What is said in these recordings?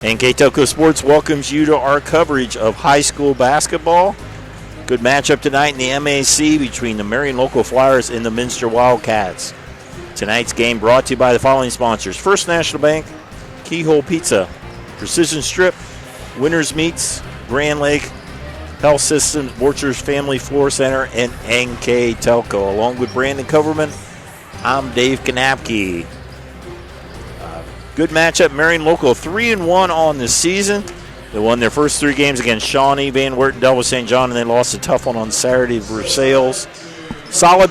NK Telco Sports welcomes you to our coverage of high school basketball. Good matchup tonight in the MAC between the Marion Local Flyers and the Minster Wildcats. Tonight's game brought to you by the following sponsors: First National Bank, Keyhole Pizza, Precision Strip, Winners Meats, Grand Lake Health System, Orchards Family Floor Center, and NK Telco. Along with Brandon Coverman, I'm Dave Kanapke. Good matchup. Marion Local 3-1 on the season. They won their first three games against Shawnee, Van Wert, and Delaware St. John, and they lost a tough one on Saturday to Versailles. Solid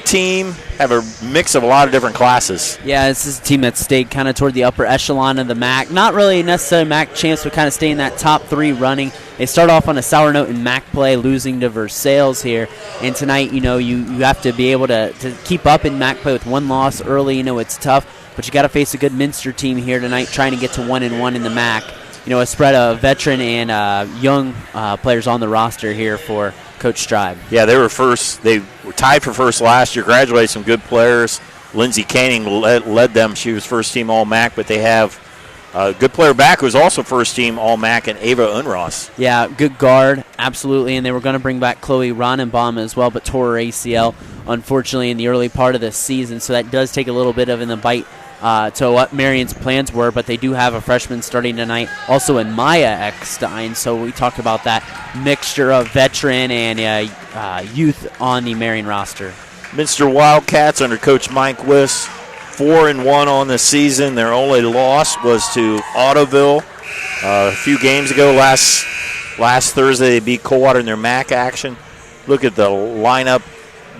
team. Have a mix of a lot of different classes. Yeah, this is a team that stayed kind of toward the upper echelon of the MAC. Not really necessarily MAC champs, but kind of stay in that top three running. They start off on a sour note in MAC play, losing to Versailles here. And tonight, you have to be able to keep up in MAC play with one loss early. It's tough. But you got to face a good Minster team here tonight, trying to get to 1-1 in the MAC. A spread of veteran and young players on the roster here for Coach Stribe. Yeah, they were first. They were tied for first last year. Graduated some good players. Lindsay Canning led them. She was first team All MAC, but they have a good player back who was also first team All MAC, and Ava Unross. Yeah, good guard, absolutely. And they were going to bring back Chloe Ronenbaum as well, but tore her ACL, unfortunately, in the early part of the season. So that does take a little bit of in the bite to what Marion's plans were, but they do have a freshman starting tonight, also in Maya Eckstein. So we talked about that mixture of veteran and youth on the Marion roster. Minster Wildcats under Coach Mike Wiss, 4-1 on the season. Their only loss was to Ottoville a few games ago. Last Thursday, they beat Coldwater in their MAC action. Look at the lineup.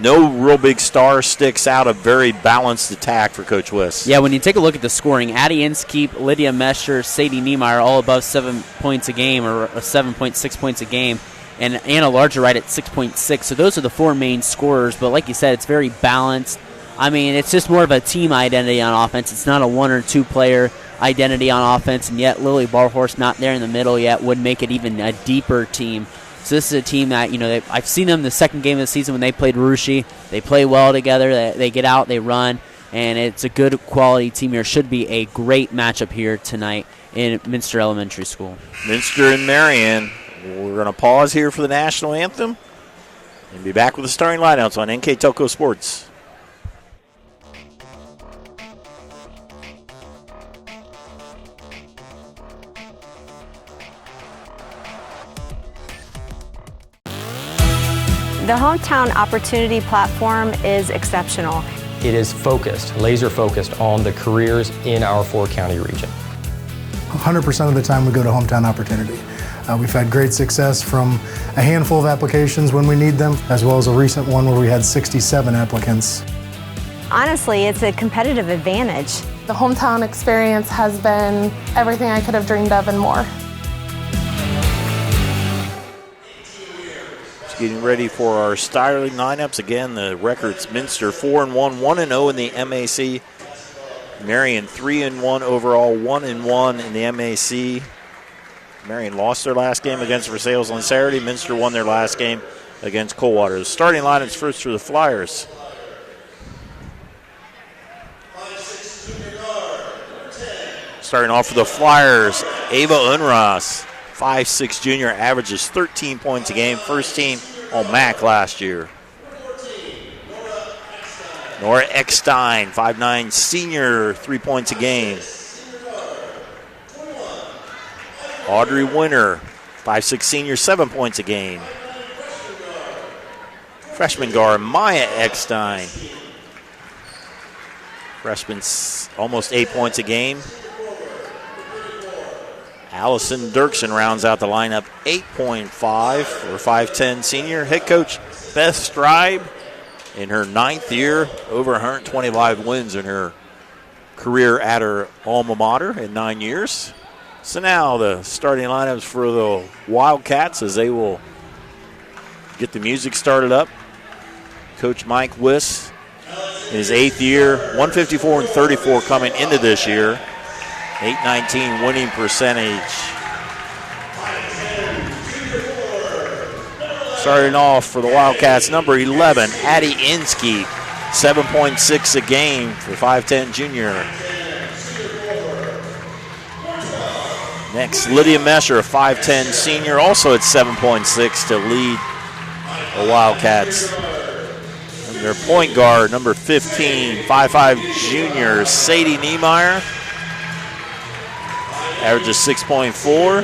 No real big star sticks out. A very balanced attack for Coach Wiss. Yeah, when you take a look at the scoring, Addie Inskeep, Lydia Mesher, Sadie Niemeyer all above 7 points a game, or 7.6 points a game, and Anna Larger right at 6.6. So those are the four main scorers. But like you said, it's very balanced. I mean, it's just more of a team identity on offense. It's not a one or two player identity on offense, and yet Lily Barhorst not there in the middle yet would make it even a deeper team. So this is a team that, I've seen them the second game of the season when they played Rushi. They play well together. They get out, they run, and it's a good quality team here. Should be a great matchup here tonight in Minster Elementary School. Minster and Marion. We're going to pause here for the national anthem and be back with the starting lineouts on NK Telco Sports. The Hometown Opportunity Platform is exceptional. It is focused, laser focused on the careers in our four-county region. 100% of the time we go to Hometown Opportunity. We've had great success from a handful of applications when we need them, as well as a recent one where we had 67 applicants. Honestly, it's a competitive advantage. The Hometown experience has been everything I could have dreamed of and more. Getting ready for our starting lineups. Again, the record's Minster 4-1, 1-0 in the MAC. Marion 3-1 overall, 1-1 in the MAC. Marion lost their last game against Versailles on Saturday. Minster won their last game against Coldwater. The starting lineups first for the Flyers. Starting off for the Flyers, Ava Unross. 5'6" junior, averages 13 points a game. First team on MAC last year. Nora Eckstein, 5'9" senior, 3 points a game. Audrey Winter, 5'6" senior, 7 points a game. Freshman guard Maya Eckstein. Freshman, almost 8 points a game. Allison Dirksen rounds out the lineup, 8.5 for 5'10" senior. Head coach Beth Stribe in her 9th year, over 125 wins in her career at her alma mater in 9 years. So now the starting lineups for the Wildcats as they will get the music started up. Coach Mike Wiss in his 8th year, 154-34 coming into this year. 819 winning percentage. Starting off for the Wildcats, number 11, Addie Inskeep, 7.6 a game for 5'10" junior. Next, Lydia Mesher, a 5'10 senior, also at 7.6 to lead the Wildcats. And their point guard, number 15, 5'5 junior, Sadie Niemeyer. Averages 6.4.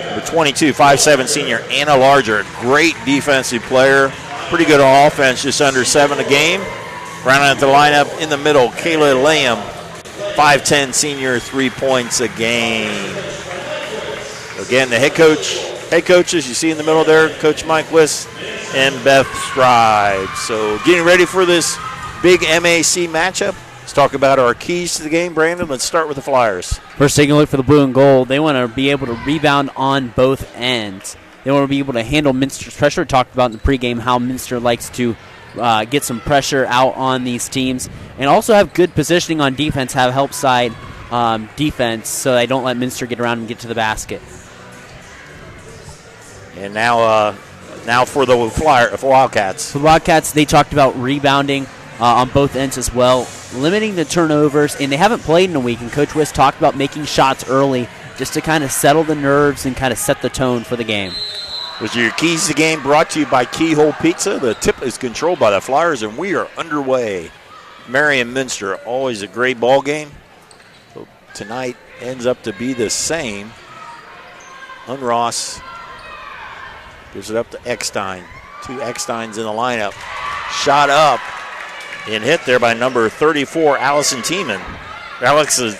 Number 22, 5'7 senior, Anna Larger, a great defensive player. Pretty good on offense, just under 7 a game. Rounding out the lineup in the middle, Kayla Lamb, 5'10 senior, 3 points a game. Again, the head coaches you see in the middle there, Coach Mike Wiss and Beth Scribe. So getting ready for this big MAC matchup. Let's talk about our keys to the game, Brandon. Let's start with the Flyers. First, taking a look for the blue and gold. They want to be able to rebound on both ends. They want to be able to handle Minster's pressure. Talked about in the pregame how Minster likes to get some pressure out on these teams. And also have good positioning on defense, have help side defense so they don't let Minster get around and get to the basket. And now for the Wildcats. For the Wildcats, they talked about rebounding on both ends as well, limiting the turnovers. And they haven't played in a week, and Coach Wiss talked about making shots early just to kind of settle the nerves and kind of set the tone for the game. Was your keys to the game brought to you by Keyhole Pizza? The tip is controlled by the Flyers, and we are underway. Marion Minster, always a great ball game. So tonight ends up to be the same. Unross gives it up to Eckstein. 2 Ecksteins in the lineup. Shot up and hit there by number 34, Allison Tiemann. Allison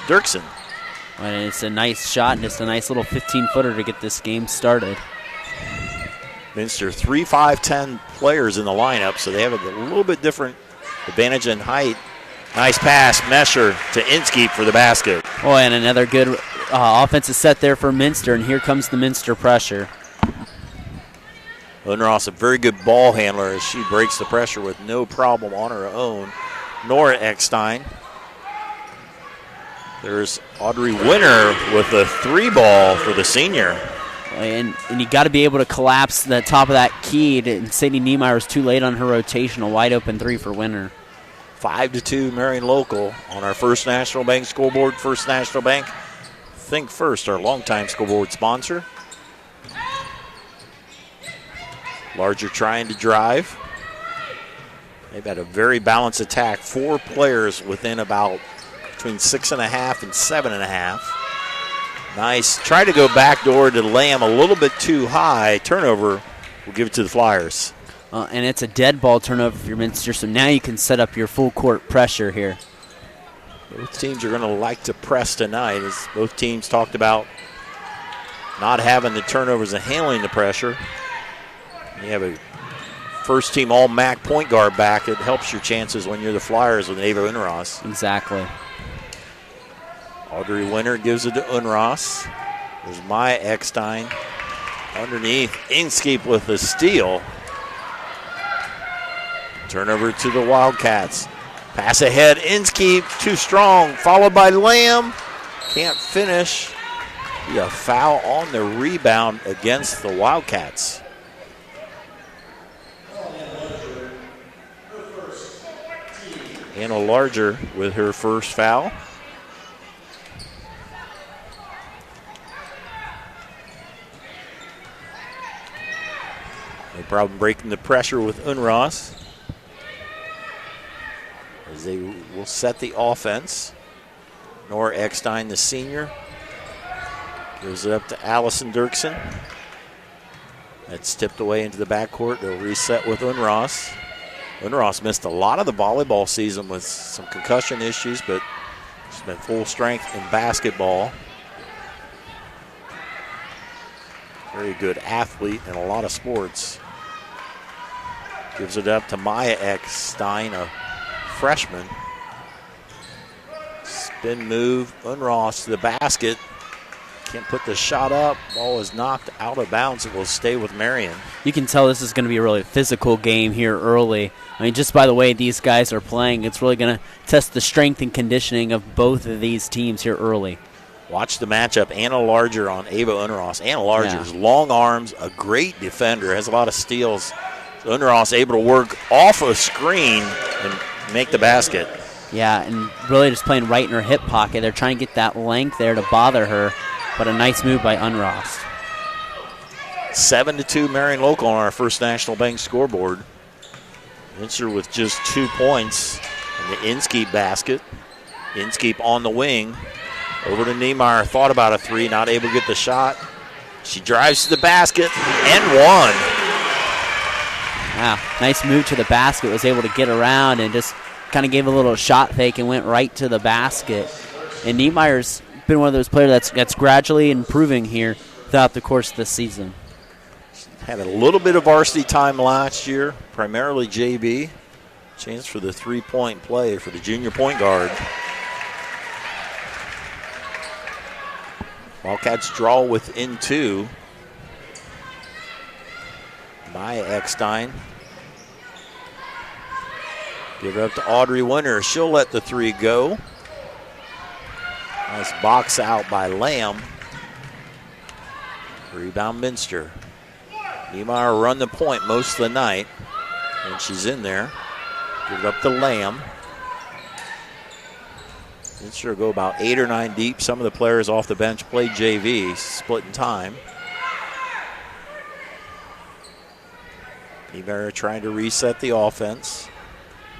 Dirksen. And it's a nice shot, and it's a nice little 15-footer to get this game started. Minster, 3 5'10 players in the lineup, so they have a little bit different advantage in height. Nice pass, Mesher to Inskeep for the basket. Oh, and another good offensive set there for Minster, and here comes the Minster pressure. Unross, a very good ball handler as she breaks the pressure with no problem on her own. Nora Eckstein. There's Audrey Winter with the 3-ball for the senior. And you got to be able to collapse the top of that key. And Sadie Niemeyer was too late on her rotation. A wide open 3 for Winter. 5-2 Marion Local on our First National Bank scoreboard. First National Bank, Think First, our longtime scoreboard sponsor. Larger trying to drive. They've had a very balanced attack. 4 players within about between 6.5 and 7.5. Nice. Try to go backdoor to Lamb a little bit too high. Turnover. We'll give it to the Flyers. And it's a dead ball turnover for your Minster, so now you can set up your full court pressure here. Both teams are going to like to press tonight, as both teams talked about not having the turnovers and handling the pressure. You have a first-team All-MAC point guard back. It helps your chances when you're the Flyers with Ava Unross. Exactly. Audrey Winter gives it to Unross. There's Maya Eckstein. Underneath, Inskeep with the steal. Turnover to the Wildcats. Pass ahead, Inskeep, too strong, followed by Lamb. Can't finish. Be a foul on the rebound against the Wildcats. Anna Larger with her first foul. No problem breaking the pressure with Unross, as they will set the offense. Nora Eckstein, the senior, gives it up to Allison Dirksen. That's tipped away into the backcourt. They'll reset with Unross. Unross missed a lot of the volleyball season with some concussion issues, but she's been full strength in basketball. Very good athlete in a lot of sports. Gives it up to Maya Eckstein, a freshman. Spin move, Unross to the basket. Can't put the shot up. Ball is knocked out of bounds. It will stay with Marion. You can tell this is going to be a really physical game here early. I mean, just by the way these guys are playing, it's really going to test the strength and conditioning of both of these teams here early. Watch the matchup. Anna Larger on Ava Unross. Anna Larger's long arms, a great defender, has a lot of steals. So Unross able to work off a screen and make the basket. Yeah, and really just playing right in her hip pocket. They're trying to get that length there to bother her, but a nice move by Unrost. 7-2 Marion Local on our First National Bank scoreboard. Minster with just 2 points in the Inskeep basket. Inskeep on the wing. Over to Niemeyer. Thought about a three, not able to get the shot. She drives to the basket and one. Wow, nice move to the basket. Was able to get around and just kind of gave a little shot fake and went right to the basket. And Niemeyer's been one of those players that's gradually improving here throughout the course of the season. Had a little bit of varsity time last year, primarily JV. Chance for the three-point play for the junior point guard. Wildcats draw within 2. Maya Eckstein. Give it up to Audrey Winter. She'll let the three go. Nice box out by Lamb. Rebound Minster. Niemeyer run the point most of the night, and she's in there. Give it up to Lamb. Minster go about 8 or 9 deep. Some of the players off the bench play JV, splitting time. Niemeyer trying to reset the offense.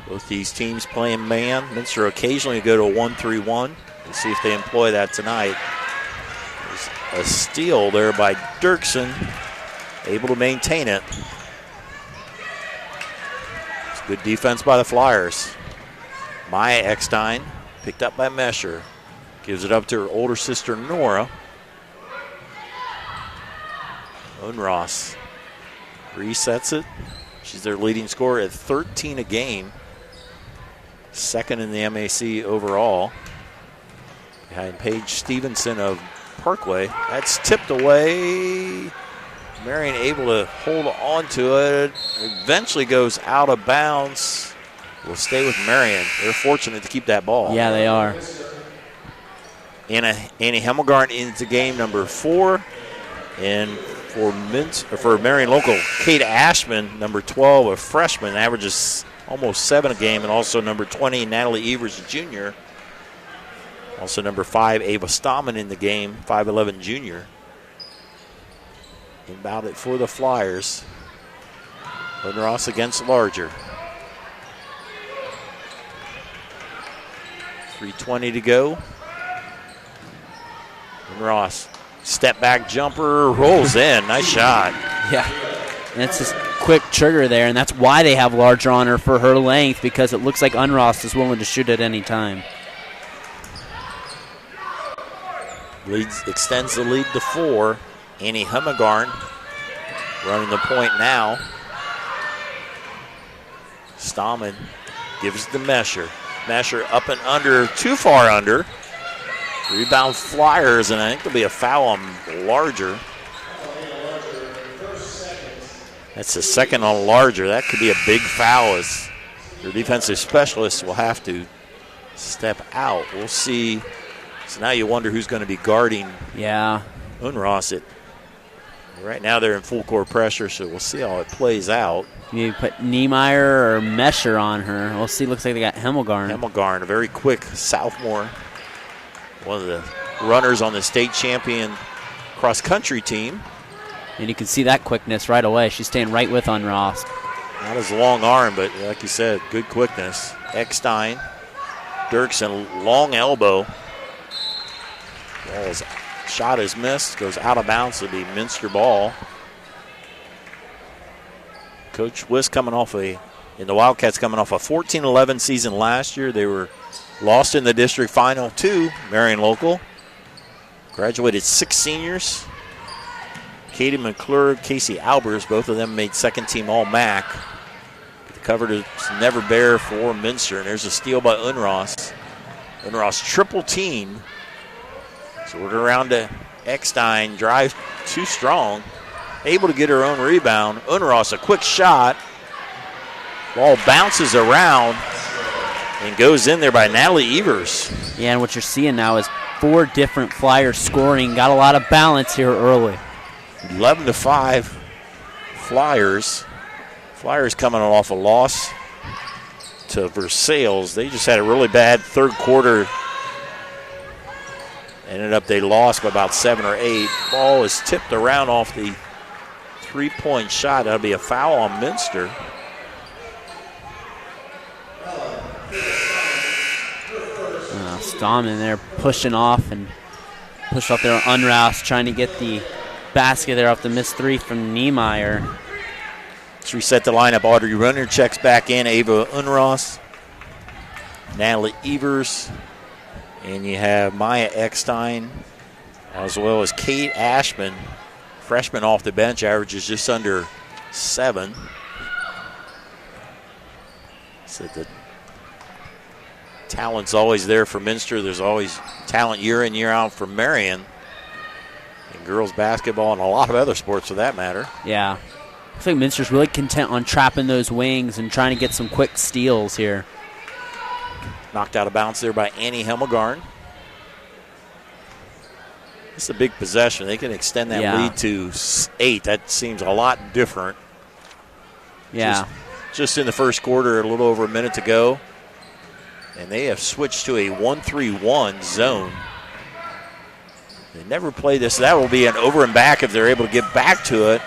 Both these teams playing man. Minster occasionally go to a 1-3-1. We'll see if they employ that tonight. There's a steal there by Dirksen. Able to maintain it. It's good defense by the Flyers. Maya Eckstein, picked up by Mesher. Gives it up to her older sister, Nora. Unross resets it. She's their leading scorer at 13 a game. Second in the MAC overall. Behind Paige Stevenson of Parkway. That's tipped away. Marion able to hold on to it. Eventually goes out of bounds. Will stay with Marion. They're fortunate to keep that ball. Yeah, they are. Annie Hemmelgarn into game number 4. And for Marion Local, Kate Ashman, number 12, a freshman, averages almost 7 a game. And also number 20, Natalie Evers, a junior. Also number 5, Ava Stahman in the game, 5'11 junior. Inbound it for the Flyers. Unross against Larger. 3:20 to go. Unross, step back jumper, rolls in. Nice shot. Yeah, and it's just quick trigger there, and that's why they have Larger on her for her length, because it looks like Unross is willing to shoot at any time. Extends the lead to 4. Annie Hemmelgarn running the point now. Stahman gives the Mesher. Mesher up and under, too far under. Rebound Flyers, and I think there'll be a foul on Larger. That's the second on Larger. That could be a big foul as their defensive specialists will have to step out. We'll see. So now you wonder who's going to be guarding Unross. Right now they're in full court pressure, so we'll see how it plays out. Maybe put Niemeyer or Mesher on her. We'll see. Looks like they got Hemmelgarn. Hemmelgarn, a very quick sophomore. One of the runners on the state champion cross-country team. And you can see that quickness right away. She's staying right with Unross. Not his long arm, but like you said, good quickness. Eckstein, Dirksen, long elbow. Ball's shot is missed, goes out of bounds. It'll be Minster ball. Coach Wiss coming off in the Wildcats coming off a 14-11 season last year. They were lost in the district final to Marion Local. Graduated 6 seniors. Katie McClure, Casey Albers, both of them made second team All-MAC. The cover is never bare for Minster, and there's a steal by Unross. Unross triple team. So we're around to Eckstein, drive too strong. Able to get her own rebound. Unross, a quick shot. Ball bounces around and goes in there by Natalie Evers. Yeah, and what you're seeing now is 4 different Flyers scoring. Got a lot of balance here early. 11-5 Flyers. Flyers coming off a loss to Versailles. They just had a really bad third quarter. Ended up they lost by about 7 or 8. Ball is tipped around off the three-point shot. That'll be a foul on Minster. Stom in there pushing off and pushed off there on Unrouse, trying to get the basket there off the missed three from Niemeyer. Let's reset the lineup. Audrey Runner checks back in. Ava Unross, Natalie Evers, and you have Maya Eckstein, as well as Kate Ashman, freshman off the bench, averages just under 7. So the talent's always there for Minster. There's always talent year in, year out for Marion. In girls basketball and a lot of other sports for that matter. Yeah. I think Minster's really content on trapping those wings and trying to get some quick steals here. Knocked out of bounds there by Annie Helmegarn. It's a big possession. They can extend that lead to 8. That seems a lot different. Yeah. Just in the first quarter, a little over a minute to go. And they have switched to a 1-3-1 zone. They never play this. That will be an over and back if they're able to get back to it.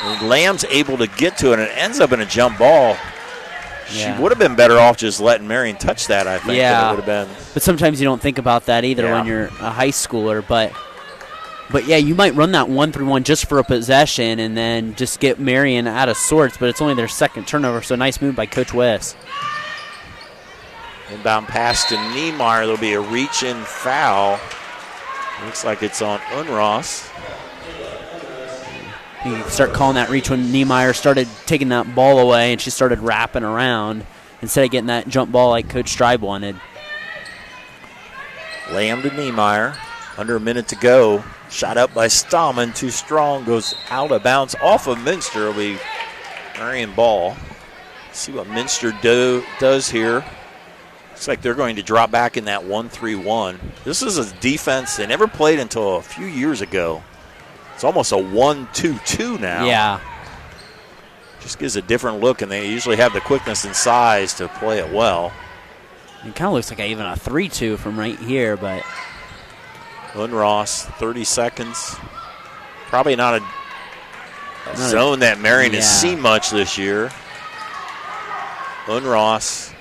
And Lamb's able to get to it, and it ends up in a jump ball. Yeah. She would have been better off just letting Marion touch that, I think. Yeah. It would have been. But sometimes you don't think about that either when you're a high schooler. But yeah, you might run that 1-3-1 just for a possession and then just get Marion out of sorts, but it's only their second turnover, so nice move by Coach West. Inbound pass to Niemeyer. There'll be a reach-in foul. Looks like it's on Unross. You start calling that reach when Niemeyer started taking that ball away and she started wrapping around instead of getting that jump ball like Coach Stribe wanted. Lamb to Niemeyer. Under a minute to go. Shot up by Stallman. Too strong. Goes out of bounds off of Minster. It'll be Marion ball. See what Minster does here. Looks like they're going to drop back in that 1-3-1. This is a defense they never played until a few years ago. It's almost a 1-2-2 now. Yeah. Just gives a different look, and they usually have the quickness and size to play it well. It kind of looks like even a 3-2 from right here, but. Unross, 30 seconds. Probably not a zone that Marion has seen much this year. Unross.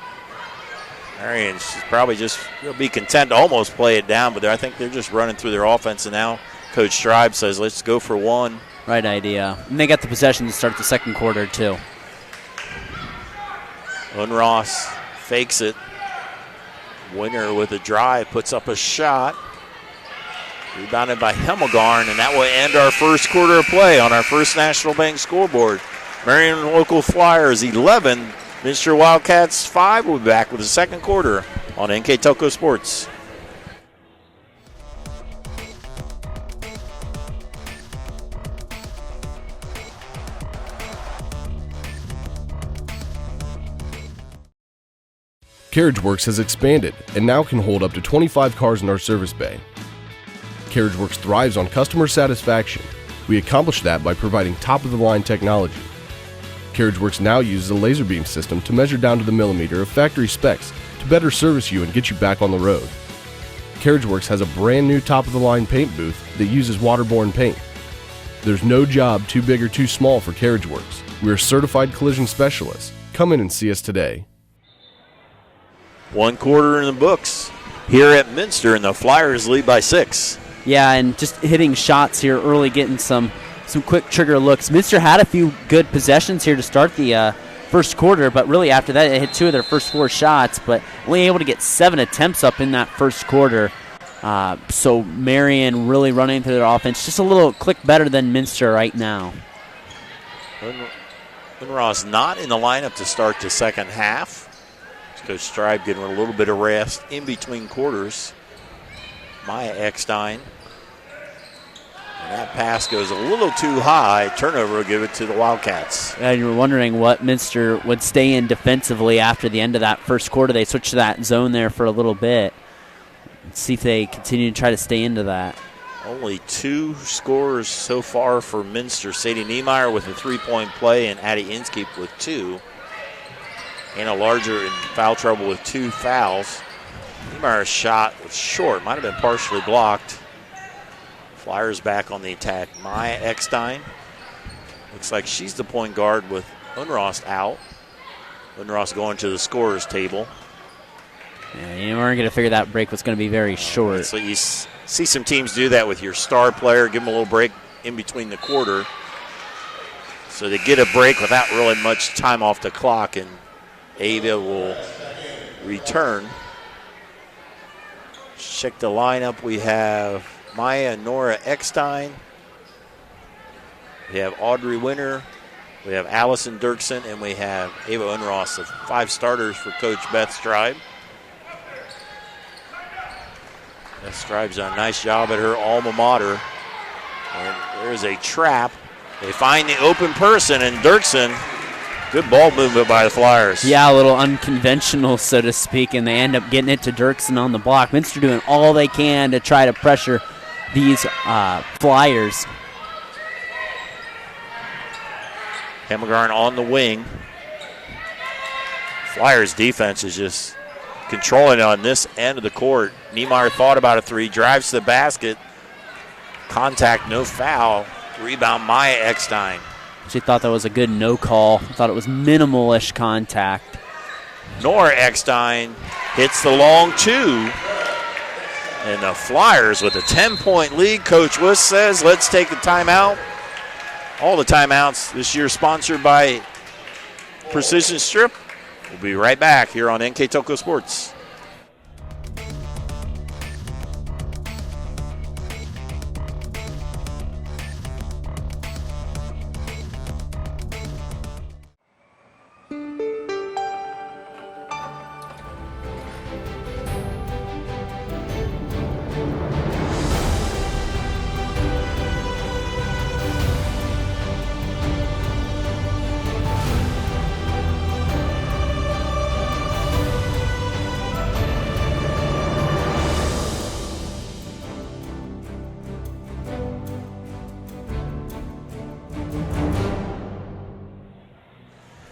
Marion should probably just be content to almost play it down, but I think they're just running through their offense, and now Coach Stribe says, let's go for one. Right idea. And they got the possession to start the second quarter, too. Unross fakes it. Winner with a drive, puts up a shot. Rebounded by Helmegarn, and that will end our first quarter of play on our First National Bank scoreboard. Marion Local Flyers 11, Minster Wildcats 5. We'll be back with the second quarter on NK Telco Sports. Carriage Works has expanded and now can hold up to 25 cars in our service bay. Carriage Works thrives on customer satisfaction. We accomplish that by providing top-of-the-line technology. Carriage Works now uses a laser beam system to measure down to the millimeter of factory specs to better service you and get you back on the road. Carriage Works has a brand new top-of-the-line paint booth that uses waterborne paint. There's no job too big or too small for Carriage Works. We are certified collision specialists. Come in and see us today. One quarter in the books here at Minster, and the Flyers lead by 6. Yeah, and just hitting shots here early, getting some quick trigger looks. Minster had a few good possessions here to start the first quarter, but really after that, they hit 2 of their first 4 shots, but only able to get 7 attempts up in that first quarter. So Marion really running through their offense, just a little click better than Minster right now. Unross not in the lineup to start the second half. Coach Stribe getting a little bit of rest in between quarters. Maya Eckstein. And that pass goes a little too high. Turnover will give it to the Wildcats. And you were wondering what Minster would stay in defensively after the end of that first quarter. They switched to that zone there for a little bit. Let's see if they continue to try to stay into that. Only 2 scorers so far for Minster. Sadie Niemeyer with a 3-point play and Addie Inskeep with 2. Hannah Larger in foul trouble with 2 fouls. Niemeyer's shot was short, might have been partially blocked. Flyers back on the attack. Maya Eckstein. Looks like she's the point guard with Unrost out. Unrost going to the scorer's table. Yeah, you weren't going to figure that break was going to be very short. So you see some teams do that with your star player, give them a little break in between the quarter. So they get a break without really much time off the clock, and Ava will return. Check the lineup. We have Maya and Nora Eckstein. We have Audrey Winter. We have Allison Dirksen, and we have Ava Unross, the 5 starters for Coach Beth Stribe. Beth Stribe's done a nice job at her alma mater. And there's a trap. They find the open person, and Dirksen, good ball movement by the Flyers. Yeah, a little unconventional, so to speak, and they end up getting it to Dirksen on the block. Minster doing all they can to try to pressure these Flyers. Hemmelgarn on the wing. Flyers defense is just controlling on this end of the court. Niemeyer thought about a 3, drives to the basket. Contact, no foul. Rebound, Maya Eckstein. She thought that was a good no call. Thought it was minimal-ish contact. Nora Eckstein hits the long 2. And the Flyers with a 10-point lead. Coach Wuss says, let's take a timeout. All the timeouts this year sponsored by Precision Strip. We'll be right back here on NK Toko Sports.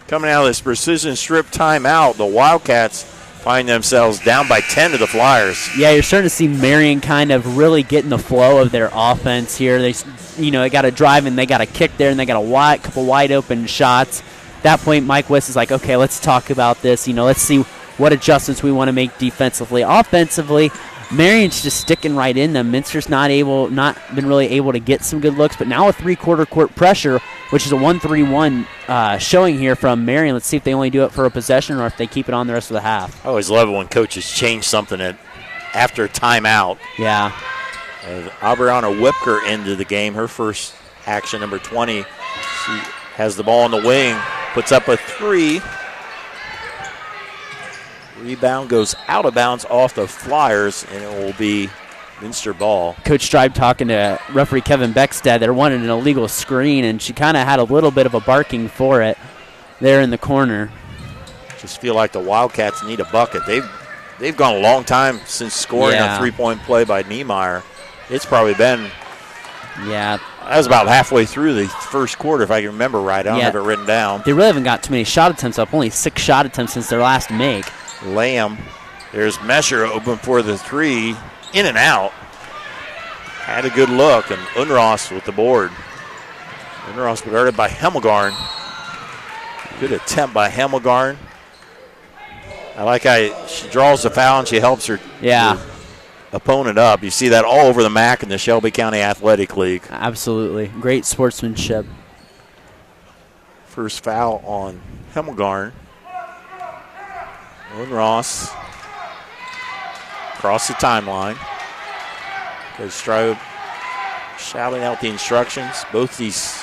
Coming out of this Precision Strip timeout, the Wildcats find themselves down by 10 to the Flyers. Yeah, you're starting to see Marion kind of really getting the flow of their offense here. They got to drive and they got to kick there, and they got a couple wide open shots. At that point, Mike Wiss is like, okay, let's talk about this. Let's see what adjustments we want to make defensively. Offensively, Marion's just sticking right in them. Minster's not been really able to get some good looks, but now a 3-quarter court pressure, which is a 1-3-1 showing here from Marion. Let's see if they only do it for a possession or if they keep it on the rest of the half. I always love it when coaches change something after timeout. Yeah. Aubriana Whipker into the game. Her first action, number 20. She has the ball on the wing, puts up a 3. Rebound goes out of bounds off the Flyers, and it will be Minster ball. Coach Stribe talking to referee Kevin Beckstead. They're wanting an illegal screen, and she kind of had a little bit of a barking for it there in the corner. Just feel like the Wildcats need a bucket. They've gone a long time since scoring a 3-point play by Niemeyer. It's probably been that was about halfway through the first quarter, if I can remember right. I don't have it written down. They really haven't got too many shot attempts up. Only 6 shot attempts since their last make. Lamb. There's Mesher open for the 3. In and out. Had a good look, and Unross with the board. Unross guarded by Hemmelgarn. Good attempt by Hemmelgarn. I like how she draws the foul and she helps her opponent up. You see that all over the MAC in the Shelby County Athletic League. Absolutely. Great sportsmanship. First foul on Hemmelgarn. Unross across the timeline. Coach Stribe shouting out the instructions. Both these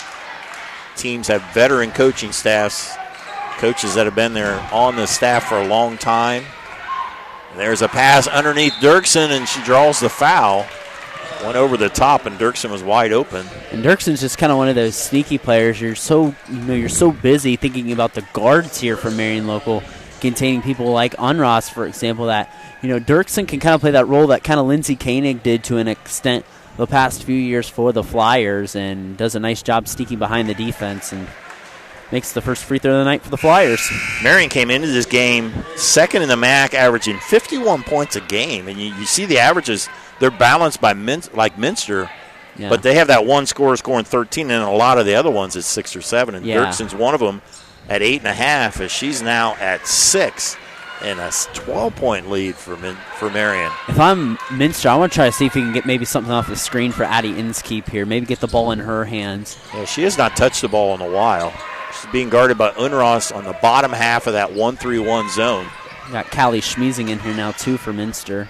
teams have veteran coaching staffs, coaches that have been there on the staff for a long time. And there's a pass underneath Dirksen, and she draws the foul. Went over the top, and Dirksen was wide open. And Dirksen's just kind of one of those sneaky players. You're so busy thinking about the guards here for Marion Local, containing people like Unross, for example, that, Dirksen can kind of play that role that kind of Lindsey Koenig did to an extent the past few years for the Flyers, and does a nice job sneaking behind the defense. And makes the first free throw of the night for the Flyers. Marion came into this game second in the MAC, averaging 51 points a game. And you see the averages, they're balanced by like Minster, but they have that one scorer scoring 13, and a lot of the other ones is 6 or 7. And Dirkson's one of them at 8.5, as she's now at 6. And a 12-point lead for Marion. If I'm Minster, I want to try to see if we can get maybe something off the screen for Addie Inskeep here. Maybe get the ball in her hands. Yeah, she has not touched the ball in a while. She's being guarded by Unross on the bottom half of that 1-3-1 zone. Got Callie Schmiesing in here now, too, for Minster.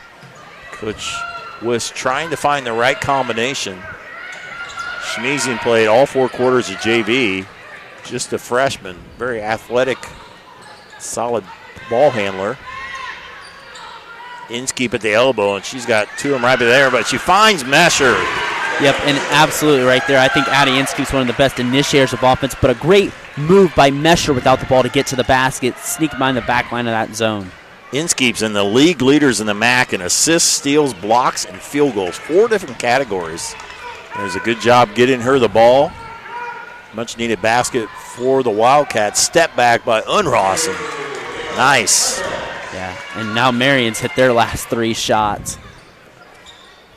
Coach was trying to find the right combination. Schmiesing played all 4 quarters of JV. Just a freshman. Very athletic, solid ball handler. Inskeep at the elbow, and she's got 2 of them right there, but she finds Mesher. Yep, and absolutely right there. I think Addie Inskeep's one of the best initiators of offense, but a great move by Mesher without the ball to get to the basket, sneak behind the back line of that zone. Inskeep's in the league leaders in the MAC in assists, steals, blocks, and field goals. 4 different categories. There's a good job getting her the ball. Much needed basket for the Wildcats. Step back by Unross. Nice. Yeah, and now Marion's hit their last 3 shots.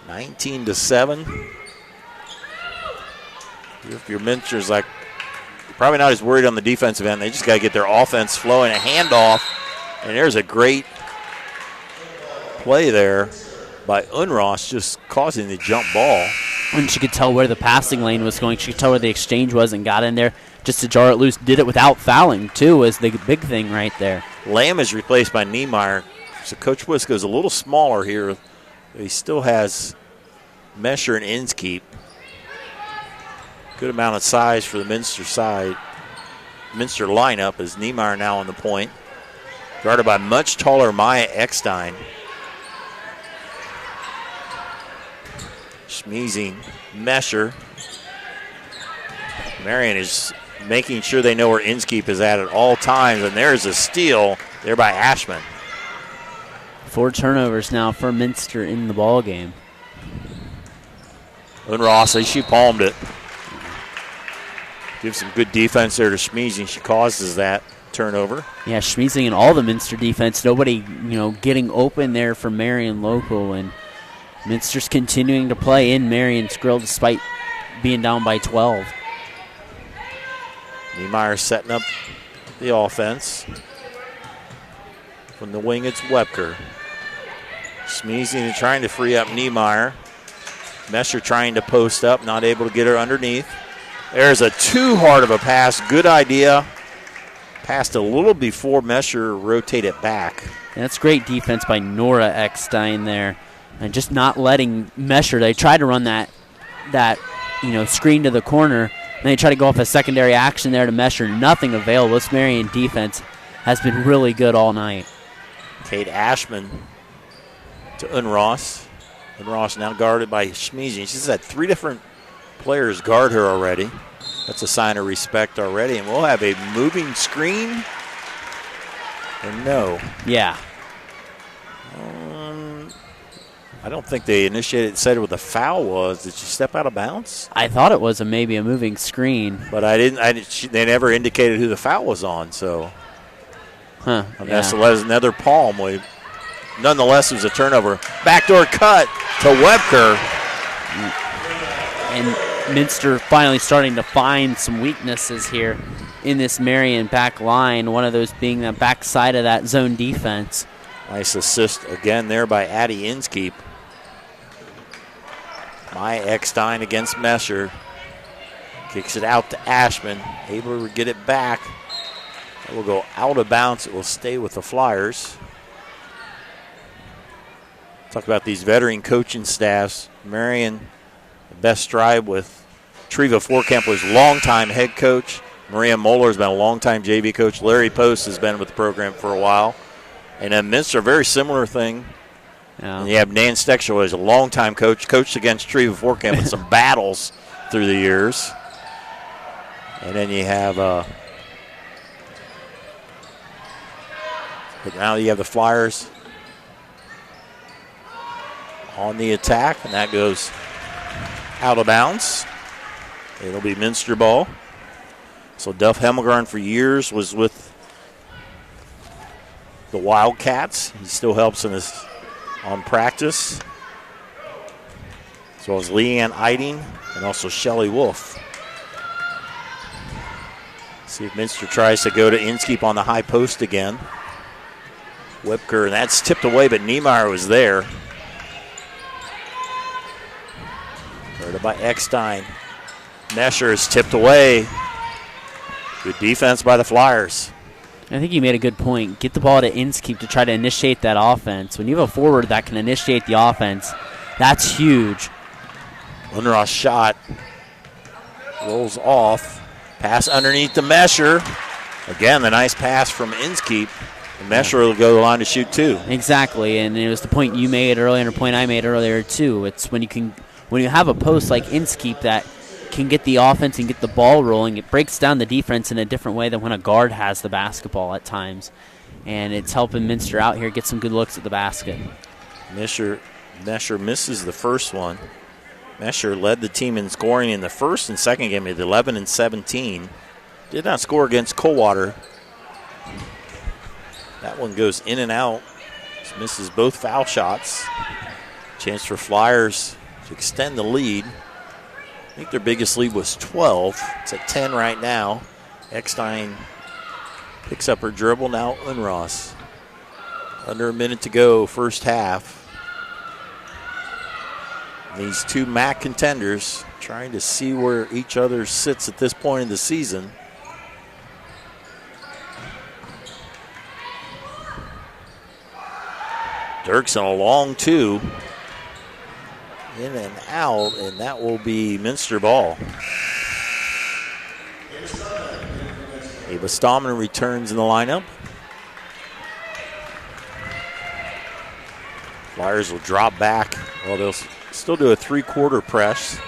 19-7. If your Minster's like, probably not as worried on the defensive end. They just got to get their offense flowing. A handoff, and there's a great play there by Unross, just causing the jump ball. And she could tell where the passing lane was going. She could tell where the exchange was and got in there just to jar it loose. Did it without fouling, too, is the big thing right there. Lamb is replaced by Niemeyer. So Coach Wisco's a little smaller here. He still has Mesher and Inskeep. Good amount of size for the Minster side. Minster lineup is Niemeyer now on the point. Guarded by much taller Maya Eckstein. Schmiesing, Mesher. Marion is making sure they know where Inskeep is at all times, and there's a steal there by Ashman. 4 turnovers now for Minster in the ball game. Unross, she palmed it. Gives some good defense there to Schmiesing. She causes that turnover. Yeah, Schmiesing and all the Minster defense. Nobody, getting open there for Marion Local, and Minster's continuing to play in Marion's grill despite being down by 12. Niemeyer setting up the offense. From the wing, it's Webker. Schmiesing trying to free up Niemeyer. Mesher trying to post up, not able to get her underneath. There's a too hard of a pass. Good idea. Passed a little before Mesher rotated back. And that's great defense by Nora Eckstein there. And just not letting Mesher. They tried to run that screen to the corner. And they try to go off a secondary action there to Mesher. Nothing available. This Marion defense has been really good all night. Kate Ashman to Unross. Unross now guarded by Schmiesing. She's had 3 different players guard her already. That's a sign of respect already. And we'll have a moving screen. And no. Yeah. I don't think they said what the foul was. Did she step out of bounds? I thought it was maybe a moving screen. But they never indicated who the foul was on, so. That's another palm. Nonetheless, it was a turnover. Backdoor cut to Webker. And Minster finally starting to find some weaknesses here in this Marion back line, one of those being the backside of that zone defense. Nice assist again there by Addie Inskeep. Maya Eckstein against Mesher. Kicks it out to Ashman. Able to get it back. It will go out of bounds. It will stay with the Flyers. Talk about these veteran coaching staffs. Marion, the best strive with Treva Forkempler's longtime head coach. Maria Moeller has been a longtime JV coach. Larry Post has been with the program for a while. And then Minster, a very similar thing. Yeah. And you have Nan Stexel, who is a longtime coach, coached against Treva Forkempler in some battles through the years. And then you have, but now you have the Flyers on the attack, and that goes out of bounds. It'll be Minster ball. So Duff Hemmelgarn for years was with the Wildcats. He still helps on practice, as well as Leanne Eiding and also Shelley Wolf. See if Minster tries to go to Inskeep on the high post again. Whipker, and that's tipped away, but Niemeyer was there. Guarded by Eckstein. Mesher is tipped away. Good defense by the Flyers. I think you made a good point. Get the ball to Inskeep to try to initiate that offense. When you have a forward that can initiate the offense, that's huge. Unross shot. Rolls off. Pass underneath the Mesher. Again, the nice pass from Inskeep. And Mesher will go to the line to shoot too. Exactly, and it was the point you made earlier and a point I made earlier too. It's when you have a post like Inskeep that can get the offense and get the ball rolling, it breaks down the defense in a different way than when a guard has the basketball at times. And it's helping Minster out here get some good looks at the basket. Mesher misses the first one. Mesher led the team in scoring in the first and second game at 11 and 17. Did not score against Coldwater. That one goes in and out. Just misses both foul shots. Chance for Flyers to extend the lead. I think their biggest lead was 12. It's at 10 right now. Eckstein picks up her dribble. Now Unross. Under a minute to go, first half. These two MAC contenders trying to see where each other sits at this point in the season. Dirksen a long two. In and out, and that will be Minster ball. Ava Stallman returns in the lineup. Flyers will drop back. Well, they'll still do a three-quarter press.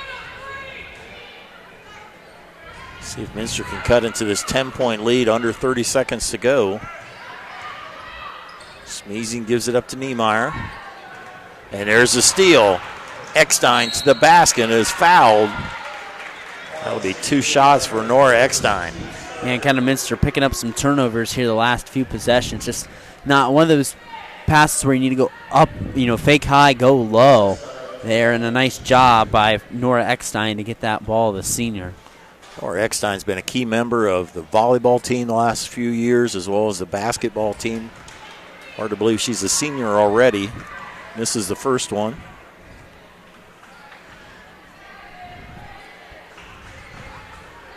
See if Minster can cut into this 10-point lead under 30 seconds to go. Smeezing gives it up to Niemeyer. And there's a steal. Eckstein to the basket and is fouled. That'll be two shots for Nora Eckstein. And kind of Minster picking up some turnovers here the last few possessions. Just not one of those passes where you need to go up, fake high, go low there. And a nice job by Nora Eckstein to get that ball, the senior. Nora Eckstein's been a key member of the volleyball team the last few years as well as the basketball team. Hard to believe she's a senior already. Misses the first one.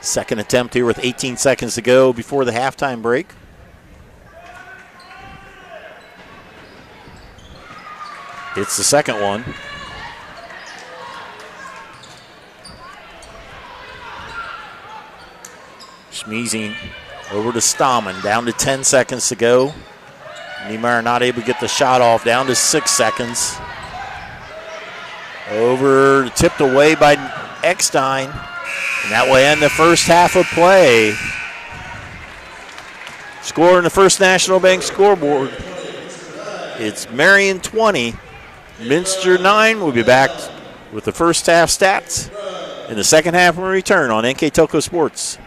Second attempt here with 18 seconds to go before the halftime break. It's the second one. Smeezing over to Stallman. Down to 10 seconds to go. Niemeyer not able to get the shot off. Down to 6 seconds. Over, tipped away by Eckstein. And that will end the first half of play. Score in the First National Bank scoreboard. It's Marion 20, Minster 9. We'll be back with the first half stats in the second half when we return on NK Telco Sports.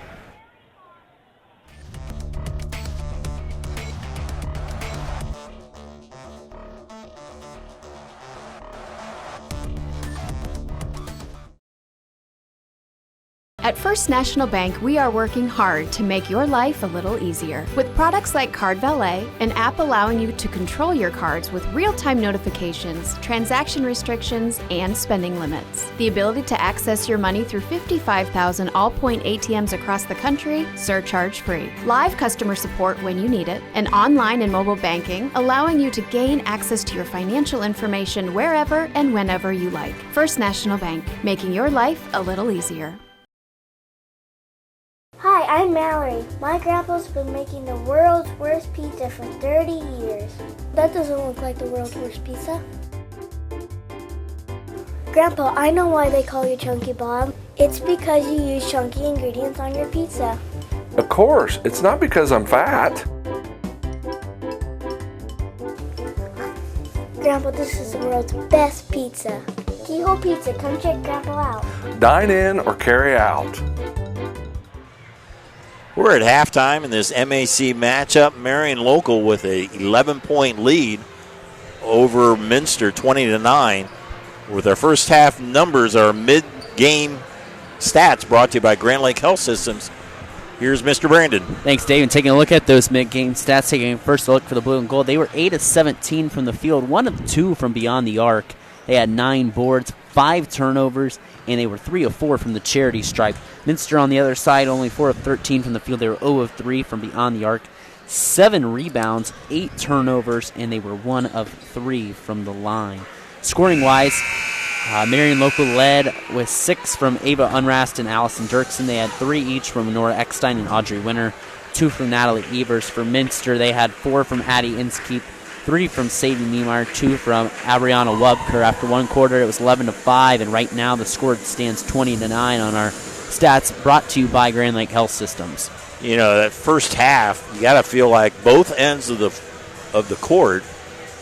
At First National Bank, we are working hard to make your life a little easier. With products like Card Valet, an app allowing you to control your cards with real-time notifications, transaction restrictions, and spending limits. The ability to access your money through 55,000 all-point ATMs across the country, surcharge-free. Live customer support when you need it. And online and mobile banking, allowing you to gain access to your financial information wherever and whenever you like. First National Bank, making your life a little easier. Hi, I'm Mallory. My grandpa's been making the world's worst pizza for 30 years. That doesn't look like the world's worst pizza. Grandpa, I know why they call you Chunky Bob. It's because you use chunky ingredients on your pizza. Of course, it's not because I'm fat. Grandpa, this is the world's best pizza. Keyhole Pizza, come check Grandpa out. Dine in or carry out. We're at halftime in this MAC matchup. Marion Local with a 11-point lead over Minster, 20-9. With our first half numbers, our mid-game stats brought to you by Grand Lake Health Systems. Here's Mr. Brandon. Thanks, Dave. And taking a look at those mid-game stats, taking first a look for the blue and gold, they were 8 of 17 from the field, 1 of 2 from beyond the arc. They had 9 boards, 5 turnovers, and they were 3 of 4 from the charity stripe. Minster on the other side, only 4 of 13 from the field. They were 0 of 3 from beyond the arc. 7 rebounds, 8 turnovers, and they were 1 of 3 from the line. Scoring-wise, Marion Local led with 6 from Ava Unrast and Allison Dirksen. They had 3 each from Nora Eckstein and Audrey Winter, 2 from Natalie Evers. For Minster, they had 4 from Addie Inskeep, 3 from Sadie Niemeyer, 2 from Abriana Wubker. After one quarter, it was 11-5, and right now the score stands 20-9 on our stats, brought to you by Grand Lake Health Systems. You know, that first half, you got to feel like both ends of the court,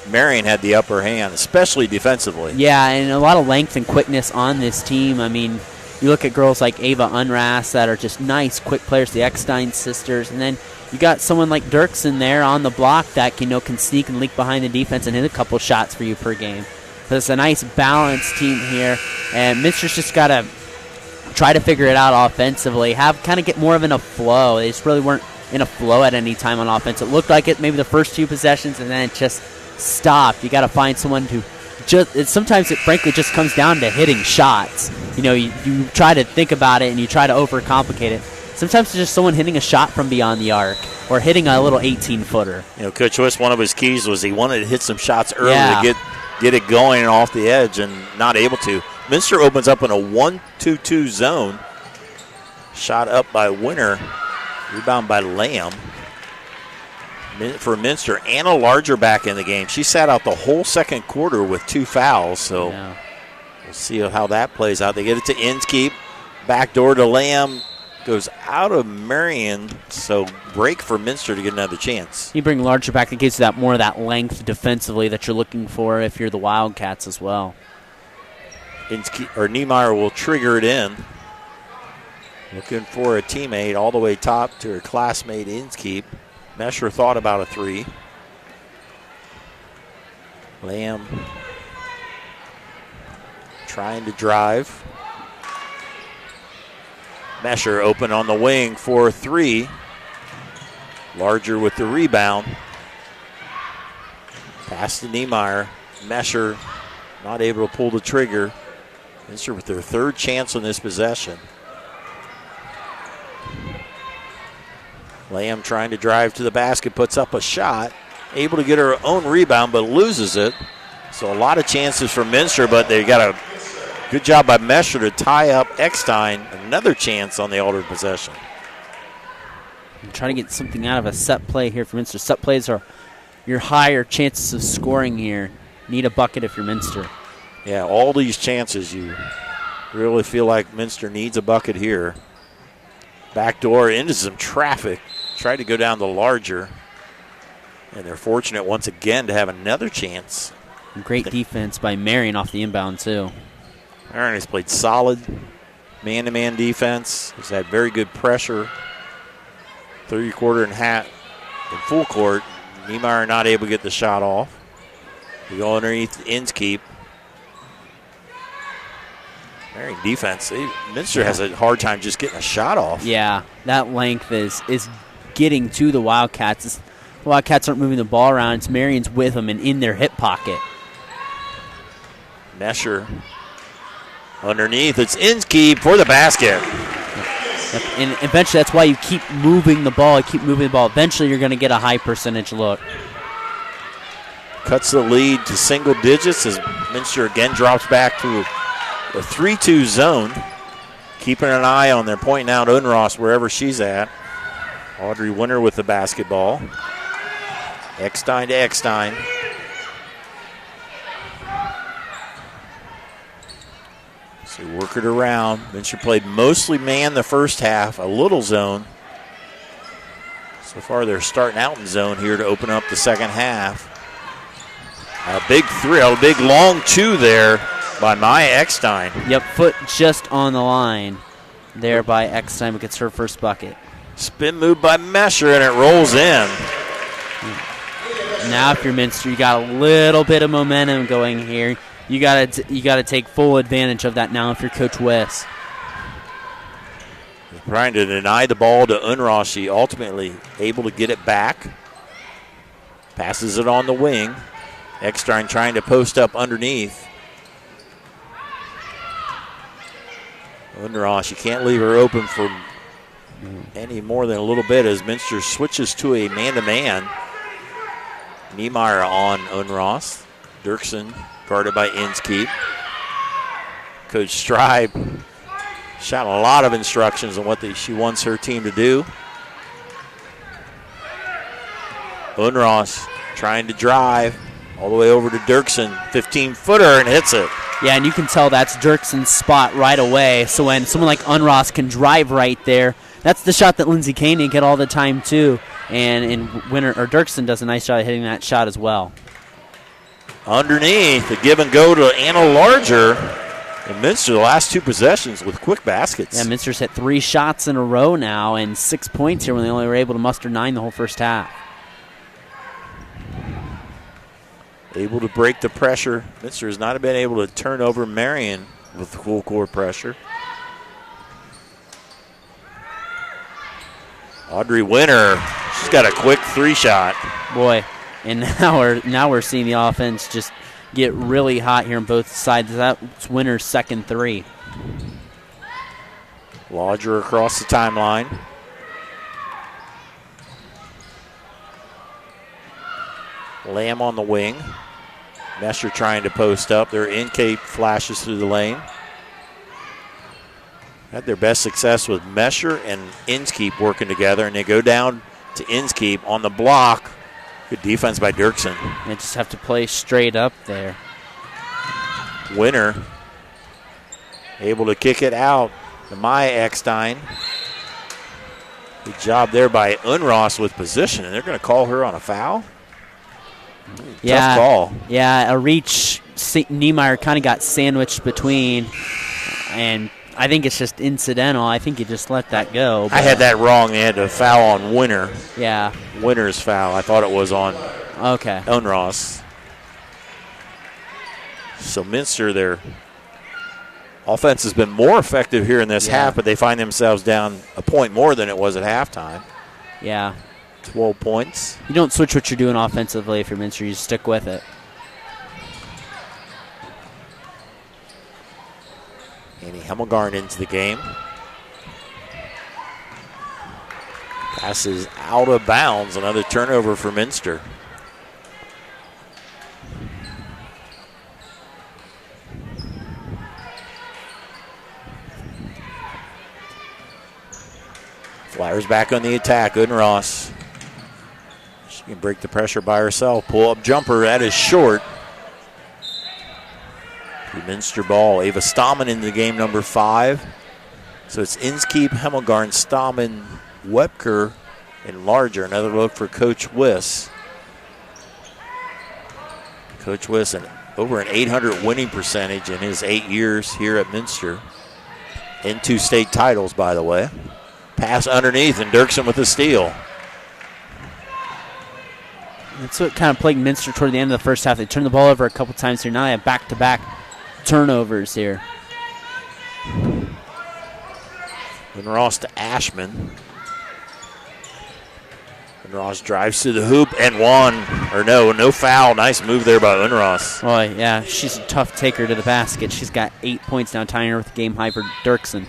Marion had the upper hand, especially defensively. Yeah, and a lot of length and quickness on this team. I mean, you look at girls like Ava Unrast that are just nice, quick players, the Eckstein sisters, and then you got someone like Dirksen there on the block that can sneak and leak behind the defense and hit a couple shots for you per game. So it's a nice balanced team here, and Minster's just got to try to figure it out offensively, get more of in a flow. They just really weren't in a flow at any time on offense. It looked like it maybe the first 2 possessions, and then it just stopped. You got to find someone who sometimes it frankly just comes down to hitting shots. You know, you try to think about it and you try to overcomplicate it. Sometimes it's just someone hitting a shot from beyond the arc or hitting a little 18-footer. You know, Coach West, one of his keys was he wanted to hit some shots early to get it going and off the edge, and not able to. Minster opens up in a 1-2-2 zone. Shot up by Winter. Rebound by Lamb. For Minster, Anna Larger back in the game. She sat out the whole second quarter with 2 fouls, so we'll see how that plays out. They get it to Inskeep. Backdoor to Lamb. Goes out of Marion, so break for Minster to get another chance. You bring Larger back, it gives you more of that length defensively that you're looking for if you're the Wildcats as well. Niemeyer will trigger it in. Looking for a teammate all the way top to her classmate Inskeep. Mesher thought about a 3. Lamb trying to drive. Mesher open on the wing for 3. Larger with the rebound. Pass to Niemeyer. Mesher not able to pull the trigger. Minster with their 3rd chance on this possession. Lamb trying to drive to the basket, puts up a shot. Able to get her own rebound, but loses it. So a lot of chances for Minster, but they got a good job by Mesher to tie up Eckstein. Another chance on the altered possession. I'm trying to get something out of a set play here for Minster. Set plays are your higher chances of scoring here. Need a bucket if you're Minster. Yeah, all these chances, you really feel like Minster needs a bucket here. Backdoor into some traffic. Tried to go down the Larger. And they're fortunate once again to have another chance. Great defense by Marion off the inbound, too. Marion has played solid man-to-man defense. He's had very good pressure. 3/4 and half in full court. Niemeyer not able to get the shot off. We go underneath Inskeep. Marion defense. Minster has a hard time just getting a shot off. Yeah, that length is getting to the Wildcats. The Wildcats aren't moving the ball around. It's Marion's with them and in their hip pocket. Mesher underneath. It's Inskeep for the basket. And eventually that's why you keep moving the ball. Eventually you're going to get a high percentage look. Cuts the lead to single digits as Minster again drops back to a 3-2 zone. Keeping an eye on their pointing out Unross wherever she's at. Audrey Winter with the basketball. Eckstein to Eckstein. So work it around. Minster played mostly man the first half, a little zone. So far they're starting out in zone here to open up the second half. A big 3, a big long 2 there by Maya Eckstein. Yep, foot just on the line there by Eckstein, but gets her first bucket. Spin move by Mesher, and it rolls in. Now, if you're Minster, you got a little bit of momentum going here. You got to take full advantage of that now if you're Coach West. Trying to deny the ball to Unross. She ultimately able to get it back. Passes it on the wing. Eckstein trying to post up underneath. Unross, you can't leave her open for any more than a little bit as Minster switches to a man-to-man. Niemeyer on Unross. Dirksen guarded by Inskeep. Coach Stribe shot a lot of instructions on what she wants her team to do. Unross trying to drive all the way over to Dirksen. 15-footer and hits it. Yeah, and you can tell that's Dirksen's spot right away. So when someone like Unross can drive right there, that's the shot that Lindsey Koenig get all the time too. And Dirksen does a nice job of hitting that shot as well. Underneath, the give and go to Anna Larger. And Minster, the last 2 possessions with quick baskets. Yeah, Minster's hit 3 shots in a row now and 6 points here when they only were able to muster 9 the whole first half. Able to break the pressure. Minster has not been able to turn over Marion with full court pressure. Audrey Winter, she's got a quick 3-shot. Boy, and now we're seeing the offense just get really hot here on both sides. That's Winter's second 3. Lodger across the timeline. Lamb on the wing. Mesher trying to post up. Their in-cape flashes through the lane. Had their best success with Mesher and Inskeep working together, and they go down to Inskeep on the block. Good defense by Dirksen. They just have to play straight up there. Winner able to kick it out to Maya Eckstein. Good job there by Unross with position, and they're going to call her on a foul. Yeah, tough call. Yeah, a reach. Niemeyer kind of got sandwiched between, and I think it's just incidental. I think you just let that go. I had that wrong. They had to foul on Winter. Yeah. Winter's foul. I thought it was on Unross. So Minster, their offense has been more effective here in this half, but they find themselves down a point more than it was at halftime. Yeah. 12 points. You don't switch what you're doing offensively if you're Minster. You stick with it. Annie Hemmelgarn into the game. Passes out of bounds. Another turnover for Minster. Flyers back on the attack. Unross. She can break the pressure by herself. Pull up jumper. That is short. The Minster ball. Ava Stammen in the game, number 5. So it's Inskeep, Hemmelgarn, Stammen, Webker, and Larger. Another look for Coach Wiss. Coach Wiss, over an 800 winning percentage in his 8 years here at Minster. And 2 state titles, by the way. Pass underneath, and Dirksen with a steal. That's what kind of plagued Minster toward the end of the first half. They turned the ball over a couple times here. Now they have back-to-back turnovers here. And Ross to Ashman. And Ross drives to the hoop and no foul. Nice move there by Unross. Boy, yeah, she's a tough taker to the basket. She's got 8 points now, tying her with game high for Dirksen.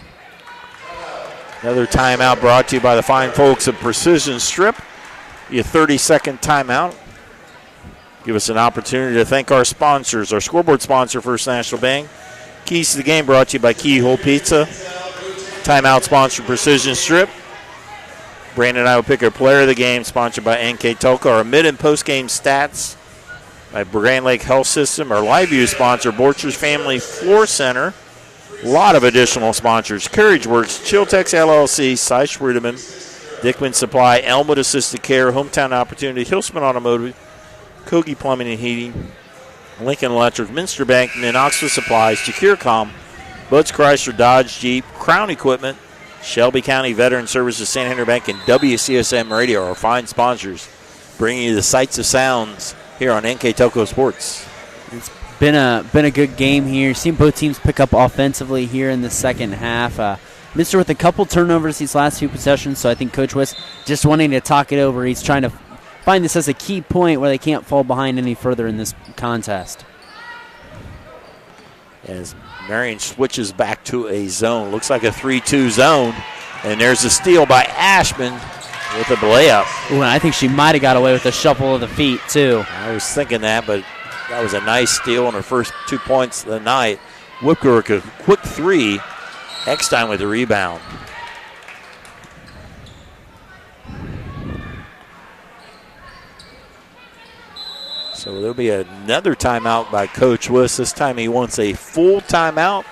Another timeout brought to you by the fine folks of Precision Strip. Your 30-second timeout. Give us an opportunity to thank our sponsors. Our scoreboard sponsor, First National Bank. Keys to the game brought to you by Keyhole Pizza. Timeout sponsor, Precision Strip. Brandon and I will pick our player of the game, sponsored by NK Tulka. Our mid and post-game stats by Grand Lake Health System. Our live view sponsor, Borchers Family Floor Center. A lot of additional sponsors. Carriage Works, Chiltex LLC, Cy Schrudeman, Dickman Supply, Elmwood Assisted Care, Hometown Opportunity, Hillsman Automotive, Kogi Plumbing and Heating, Lincoln Electric, Minster Bank, and then Oxford Supplies, Securcom, Bud's Chrysler, Dodge, Jeep, Crown Equipment, Shelby County Veteran Services, Santander Bank, and WCSM Radio are fine sponsors, bringing you the sights of sounds here on NK Toko Sports. It's been a good game here. Seen both teams pick up offensively here in the second half. Minster with a couple turnovers these last few possessions, so I think Coach West just wanting to talk it over. He's trying to find this as a key point where they can't fall behind any further in this contest. As Marion switches back to a zone. Looks like a 3-2 zone. And there's a steal by Ashman with a layup. Ooh, and I think she might have got away with a shuffle of the feet, too. I was thinking that, but that was a nice steal on her first 2 points of the night. Whipwork a quick three. Eckstein with the rebound. So there'll be another timeout by Coach Wiss. This time he wants a full timeout.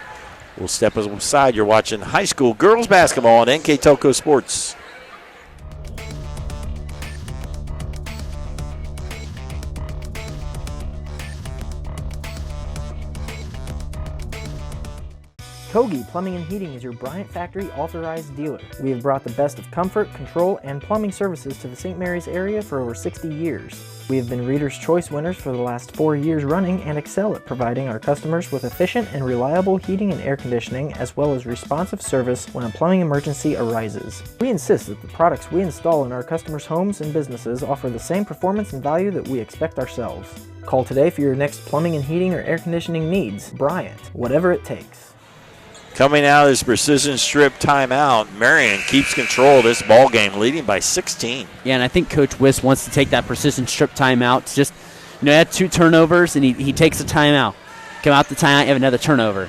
We'll step aside. You're watching high school girls basketball on NK Toko Sports. Kogi Plumbing and Heating is your Bryant Factory authorized dealer. We have brought the best of comfort, control, and plumbing services to the St. Mary's area for over 60 years. We have been Reader's Choice winners for the last 4 years running and excel at providing our customers with efficient and reliable heating and air conditioning, as well as responsive service when a plumbing emergency arises. We insist that the products we install in our customers' homes and businesses offer the same performance and value that we expect ourselves. Call today for your next plumbing and heating or air conditioning needs. Bryant, whatever it takes. Coming out of this precision strip timeout, Marion keeps control of this ball game, leading by 16. Yeah, and I think Coach Wiss wants to take that precision strip timeout. Just, had 2 turnovers, and he takes a timeout. Come out the timeout, you have another turnover.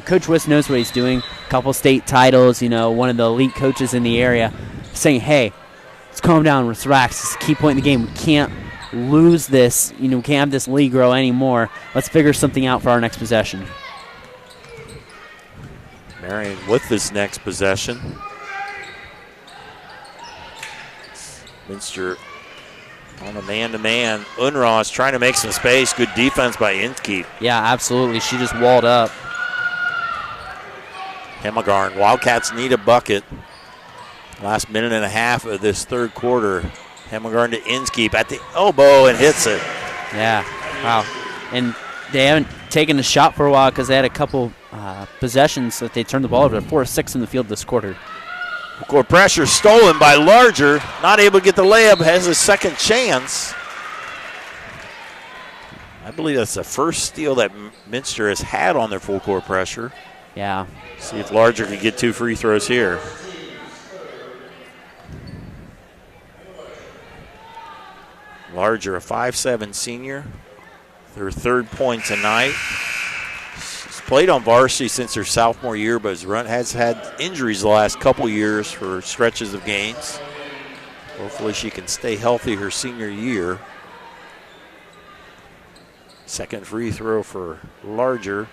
Coach Wiss knows what he's doing. A couple state titles, one of the elite coaches in the area, saying, hey, let's calm down, let's relax. It's a key point in the game. We can't lose this. We can't have this lead grow anymore. Let's figure something out for our next possession. Marion with this next possession. Minster on a man-to-man. Unross trying to make some space. Good defense by Inskeep. Yeah, absolutely. She just walled up. Hemagarn. Wildcats need a bucket. Last minute and a half of this third quarter. Hemagarn to Inskeep at the elbow and hits it. Yeah, wow. And they haven't taken a shot for a while because they had a couple possessions that they turned the ball over. 4-6 in the field this quarter. Court pressure stolen by Larger. Not able to get the layup. Has a second chance. I believe that's the first steal that Minster has had on their full court pressure. Yeah. See if Larger can get 2 free throws here. Larger, a 5'7" senior. Her third point tonight. She's played on varsity since her sophomore year, but has had injuries the last couple years for stretches of games. Hopefully she can stay healthy her senior year. Second free throw for Larger.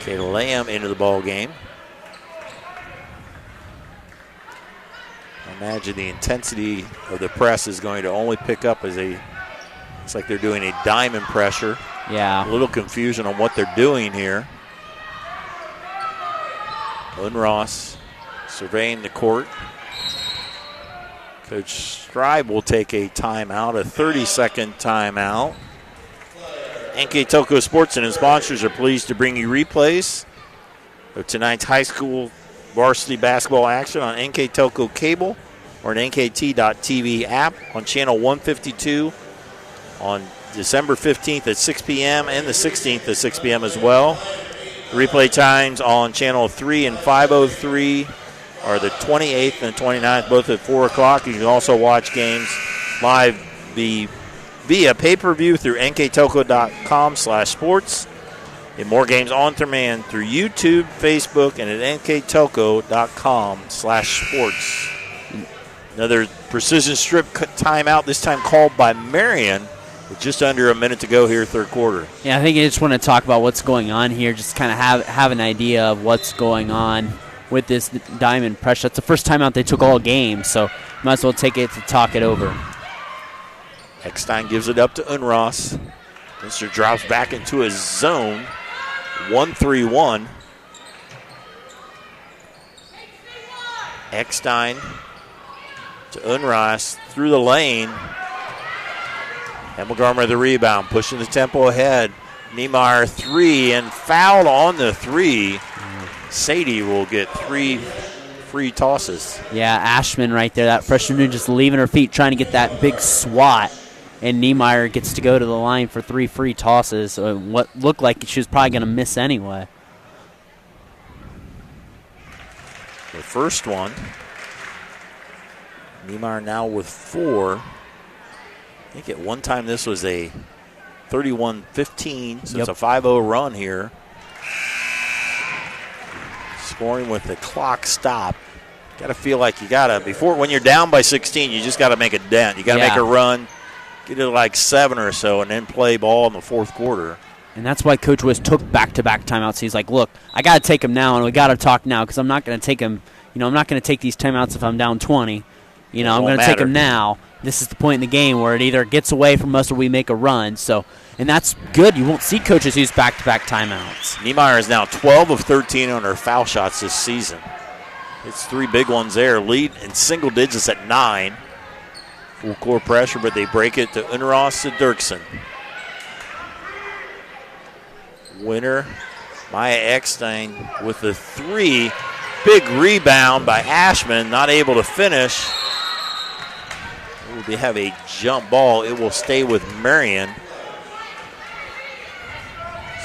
Kayla Lamb into the ball game. I imagine the intensity of the press is going to only pick up as it's like they're doing a diamond pressure. Yeah. A little confusion on what they're doing here. Unross surveying the court. Coach Stribe will take a timeout, a 30-second timeout. NK Toko Sports and its sponsors are pleased to bring you replays of tonight's high school varsity basketball action on NK Toko Cable or an NKT.TV app on channel 152 on December 15th at 6 p.m. and the 16th at 6 p.m. as well. Replay times on channel 3 and 503 are the 28th and 29th, both at 4 o'clock. You can also watch games live via pay-per-view through nktoko.com/sports. And more games on demand through YouTube, Facebook, and at nktoko.com/sports. Another precision strip timeout, this time called by Marion, with just under a minute to go here, third quarter. Yeah, I think I just want to talk about what's going on here, just kind of have an idea of what's going on with this diamond pressure. That's the first timeout they took all game, so might as well take it to talk it over. Eckstein gives it up to Unross. Minster drops back into his zone. 1-3-1. Eckstein to Unras through the lane. Hemmelgarn with the rebound, pushing the tempo ahead. Niemeyer 3 and fouled on the 3. Sadie will get 3 free tosses. Yeah, Ashman right there, that freshman who just leaving her feet trying to get that big swat. And Niemeyer gets to go to the line for 3 free tosses. What looked like she was probably going to miss anyway. The first one. Niemeyer now with 4. I think at one time this was a 31-15, so it's a 5-0 run here. Scoring with the clock stop. Got to feel like you got to, when you're down by 16, you just got to make a dent. You got to make a run, get it like 7 or so, and then play ball in the fourth quarter. And that's why Coach West took back-to-back timeouts. He's like, look, I got to take him now, and we got to talk now because I'm not going to take him. I'm not going to take these timeouts if I'm down 20. I'm going to take him now. This is the point in the game where it either gets away from us or we make a run. And that's good. You won't see coaches use back-to-back timeouts. Niemeyer is now 12 of 13 on her foul shots this season. It's 3 big ones there. Lead in single digits at 9. Full court pressure, but they break it to Unras to Dirksen. Winner, Maya Eckstein with the 3. Big rebound by Ashman, not able to finish. They have a jump ball. It will stay with Marion.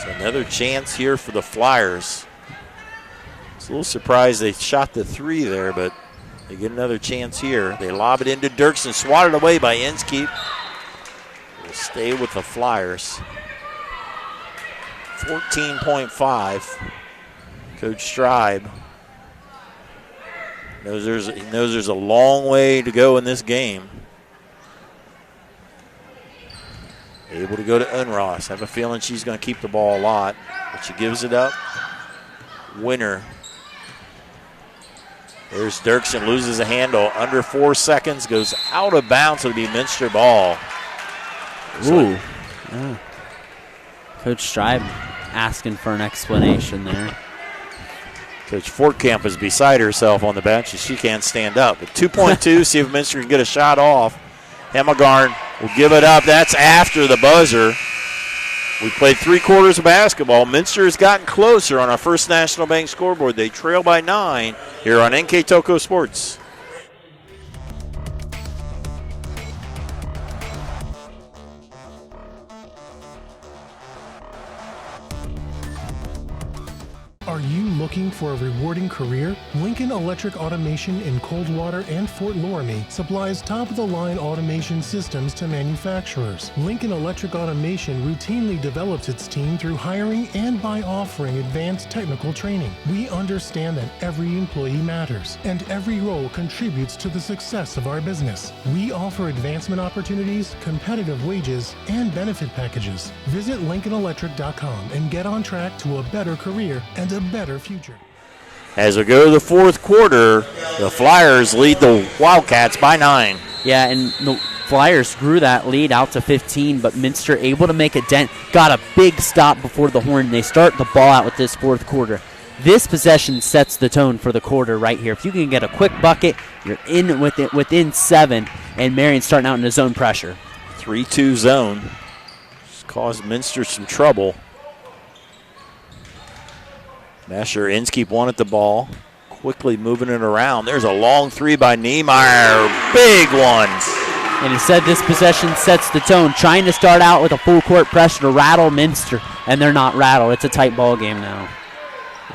So another chance here for the Flyers. It's a little surprised they shot the 3 there, but they get another chance here. They lob it into Dirksen, swatted away by Inskeep. Will stay with the Flyers. 14.5. Coach Stribe knows there's a long way to go in this game. Able to go to Unras. I have a feeling she's going to keep the ball a lot, but she gives it up. Winner. There's Dirksen, loses a handle. Under 4 seconds, goes out of bounds. It'll be Minster ball. Ooh. Yeah. Coach Stribe asking for an explanation there. Coach Fortcamp is beside herself on the bench, and she can't stand up. But 2.2, see if Minster can get a shot off. Hemmelgarn will give it up. That's after the buzzer. We played 3 quarters of basketball. Minster has gotten closer on our First National Bank scoreboard. They trail by 9 here on NK Toko Sports. Are you looking for a rewarding career? Lincoln Electric Automation in Coldwater and Fort Loramie supplies top-of-the-line automation systems to manufacturers. Lincoln Electric Automation routinely develops its team through hiring and by offering advanced technical training. We understand that every employee matters, and every role contributes to the success of our business. We offer advancement opportunities, competitive wages, and benefit packages. Visit LincolnElectric.com and get on track to a better career and a better future. As we go to the fourth quarter, the Flyers lead the Wildcats by 9. Yeah, and the Flyers grew that lead out to 15, but Minster able to make a dent, got a big stop before the horn. They start the ball out with this fourth quarter. This possession sets the tone for the quarter right here. If you can get a quick bucket, you're in within 7, and Marion's starting out in the zone pressure. 3-2 zone. Just caused Minster some trouble. Mesher, Inskeep wanted the ball, quickly moving it around. There's a long 3 by Niemeyer, big one. And he said this possession sets the tone, trying to start out with a full court pressure to rattle Minster, and they're not rattled. It's a tight ball game now.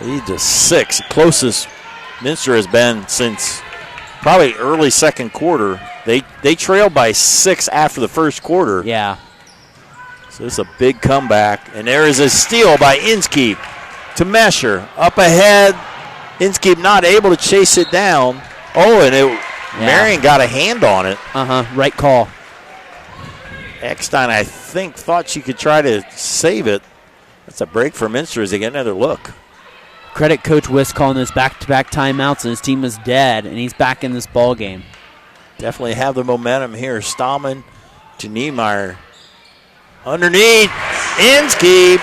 Lead to 6, closest Minster has been since probably early second quarter. They trailed by 6 after the first quarter. Yeah. So this is a big comeback, and there is a steal by Inskeep. To Mesher, up ahead. Inskeep not able to chase it down. Oh, and Marion got a hand on it. Right call. Eckstein, I think, thought she could try to save it. That's a break for Minster as they get another look. Credit Coach Wiss calling those back-to-back timeouts, and his team is dead, and he's back in this ball game. Definitely have the momentum here. Stallman to Niemeyer. Underneath, Inskeep.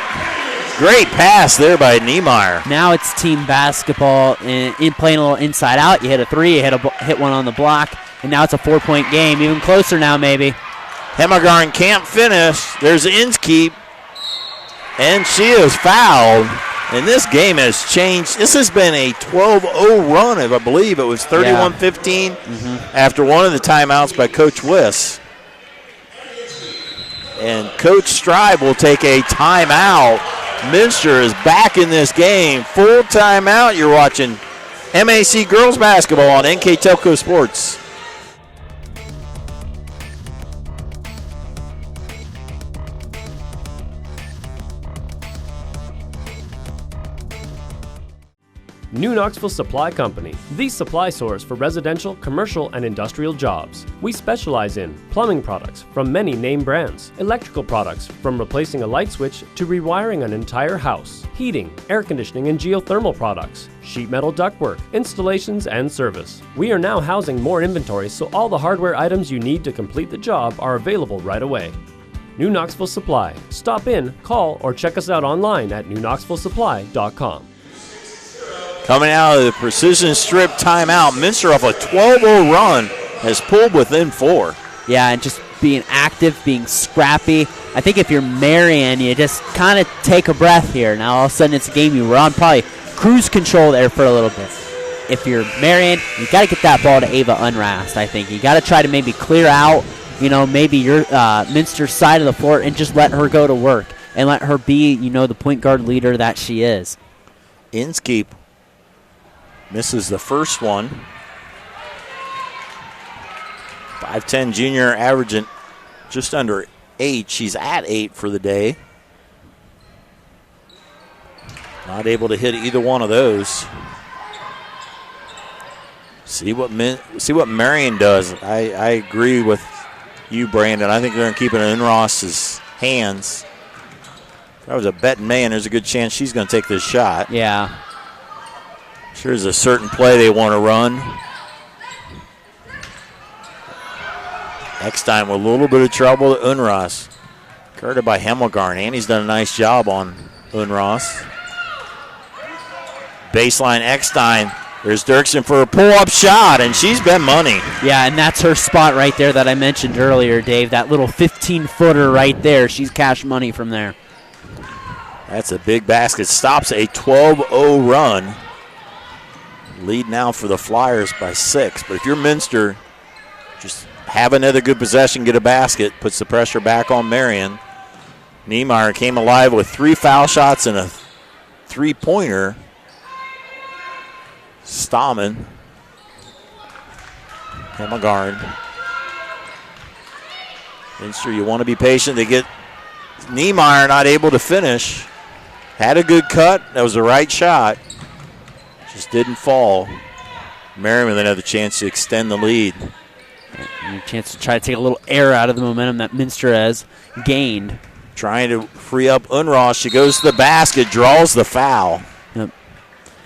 Great pass there by Niemeyer. Now it's team basketball and playing a little inside out. You hit a three, you hit one on the block, and now it's a 4-point game. Even closer now, maybe. Hemmelgarn can't finish. There's Inskeep, and she is fouled. And this game has changed. This has been a 12-0 run, I believe. It was 31-15 after one of the timeouts by Coach Wiss. And Coach Strive will take a timeout. Minster is back in this game. Full timeout. You're watching MAC Girls Basketball on NK Telco Sports. New Knoxville Supply Company, the supply source for residential, commercial, and industrial jobs. We specialize in plumbing products from many name brands, electrical products from replacing a light switch to rewiring an entire house, heating, air conditioning, and geothermal products, sheet metal ductwork, installations, and service. We are now housing more inventory, so all the hardware items you need to complete the job are available right away. New Knoxville Supply. Stop in, call, or check us out online at newknoxvillesupply.com. Coming out of the precision strip timeout, Minster off a 12-0 run has pulled within 4. Yeah, and just being active, being scrappy. I think if you're Marion, you just kind of take a breath here. Now all of a sudden it's a game you were on probably cruise control there for a little bit. If you're Marion, you got to get that ball to Ava Unrast, I think. You got to try to maybe clear out, maybe your Minster's side of the floor and just let her go to work and let her be, the point guard leader that she is. Inskeep misses the first one. 5'10 junior, averaging just under 8. She's at 8 for the day. Not able to hit either one of those. See what Marion does. I agree with you, Brandon. I think they're going to keep it in Ross's hands. If I was a betting man, there's a good chance she's going to take this shot. Yeah. Sure, there's a certain play they want to run. Next time with a little bit of trouble to Unras. Guarded by Hemmelgarn. Annie's done a nice job on Unras. Baseline Eckstein. There's Dirksen for a pull-up shot, and she's been money. Yeah, and that's her spot right there that I mentioned earlier, Dave. That little 15-footer right there. She's cash money from there. That's a big basket. Stops a 12-0 run. Lead now for the Flyers by 6. But if you're Minster, just have another good possession, get a basket, puts the pressure back on Marion. Niemeyer came alive with 3 foul shots and a 3-pointer. Stahman. Hemmelgarn. Minster, you want to be patient. They get Niemeyer not able to finish. Had a good cut. That was the right shot. Just didn't fall. Marion with another chance to extend the lead. And a chance to try to take a little air out of the momentum that Minster has gained. Trying to free up Unross. She goes to the basket, draws the foul. Yep.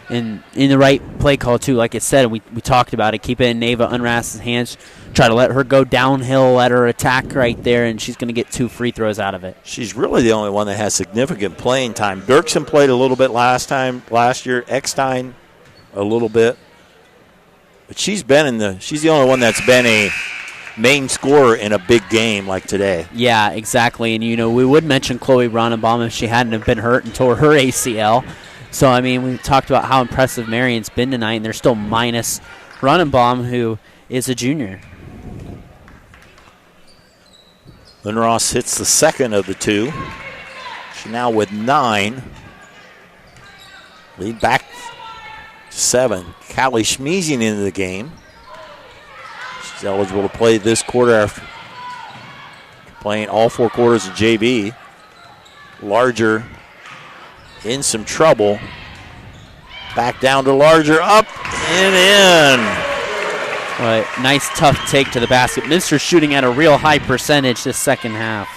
And in the right play call, too. Like I said, we talked about it. Keep it in Ava Unrast's hands. Try to let her go downhill, let her attack right there, and she's going to get 2 free throws out of it. She's really the only one that has significant playing time. Dirksen played a little bit last year. Eckstein a little bit. But she's the only one that's been a main scorer in a big game like today. Yeah, exactly. And, we would mention Chloe Ronenbaum if she hadn't have been hurt and tore her ACL. So, we talked about how impressive Marion's been tonight, and they're still minus Ronenbaum, who is a junior. Unross hits the second of the 2. She's now with 9. Lead back to 7. Callie Schmeezing into the game. She's eligible to play this quarter after playing all 4 quarters of JV. Larger in some trouble. Back down to Larger, up and in. Right, nice tough take to the basket. Minster shooting at a real high percentage this second half.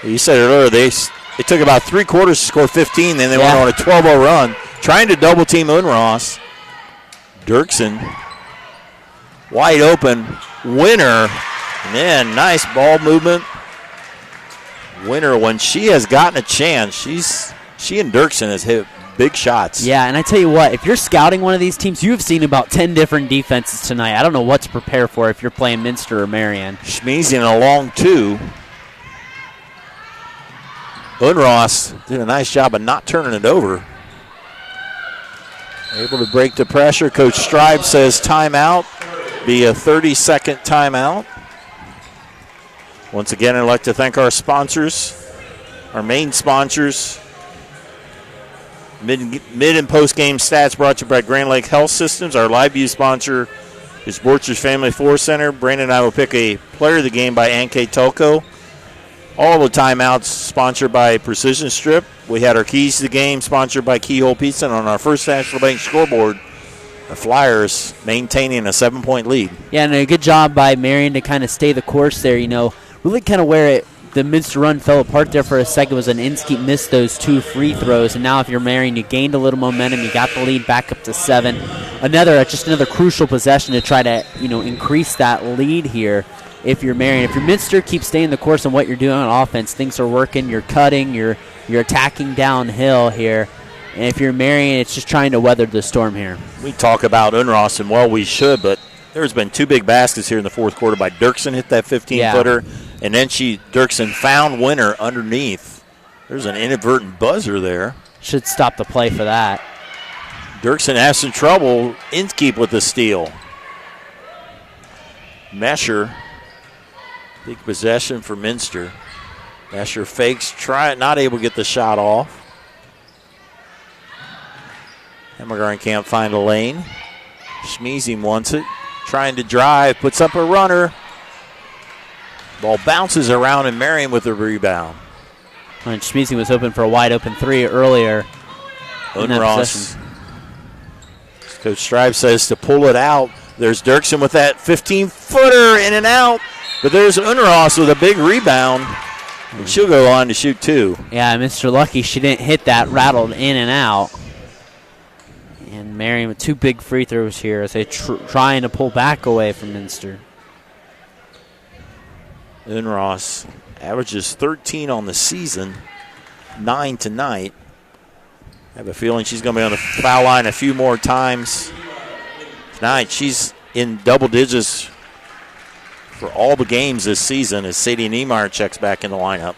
You said it earlier, they took about 3 quarters to score 15, then they went on a 12-0 run, trying to double team Unross. Dirksen, wide open, Winner, and then nice ball movement. Winner, when she has gotten a chance, she's She and Dirksen has hit big shots. Yeah, and I tell you what, if you're scouting one of these teams, you have seen about 10 different defenses tonight. I don't know what to prepare for if you're playing Minster or Marion. Schmeezy in a long 2. Unross did a nice job of not turning it over. Able to break the pressure. Coach Stribe says timeout. Be a 30-second timeout. Once again, I'd like to thank our sponsors, our main sponsors. Mid and post-game stats brought to you by Grand Lake Health Systems. Our live view sponsor is Borchers Family Force Center. Brandon and I will pick a player of the game by Anke Tolko. All the timeouts sponsored by Precision Strip. We had our keys to the game sponsored by Keyhole Pizza. And on our First National Bank scoreboard, the Flyers maintaining a 7-point lead. Yeah, and a good job by Marion to kind of stay the course there. You know, really kind of where the Minster run fell apart there for a second was an Inskeep missed those 2 free throws. And now if you're Marion, you gained a little momentum. You got the lead back up to 7. Just another crucial possession to try to, increase that lead here. If you're Marion, if your Minster keeps staying the course on what you're doing on offense, things are working. You're cutting, you're attacking downhill here. And if you're Marion, it's just trying to weather the storm here. We talk about Unross, and well, we should, but there's been 2 big baskets here in the fourth quarter by Dirksen, hit that 15-footer, and then Dirksen found Winner underneath. There's an inadvertent buzzer there. Should stop the play for that. Dirksen has some trouble. Inskeep with the steal. Mesher. Big possession for Minster. Mesher fakes, not able to get the shot off. Hemmergarn can't find a lane. Schmeezy wants it. Trying to drive, puts up a runner. Ball bounces around and Marion with the rebound. And Schmeezy was open for a wide open 3 earlier. Unross. Coach Stribe says to pull it out. There's Dirksen with that 15-footer in and out. But there's Unross with a big rebound, and she'll go on to shoot 2. Yeah, Mr. Lucky, she didn't hit that, rattled in and out. And Marion with 2 big free throws here as they trying to pull back away from Minster. Unross averages 13 on the season, 9 tonight. I have a feeling she's going to be on the foul line a few more times tonight. She's in double digits for all the games this season as Sadie Niemeyer checks back in the lineup.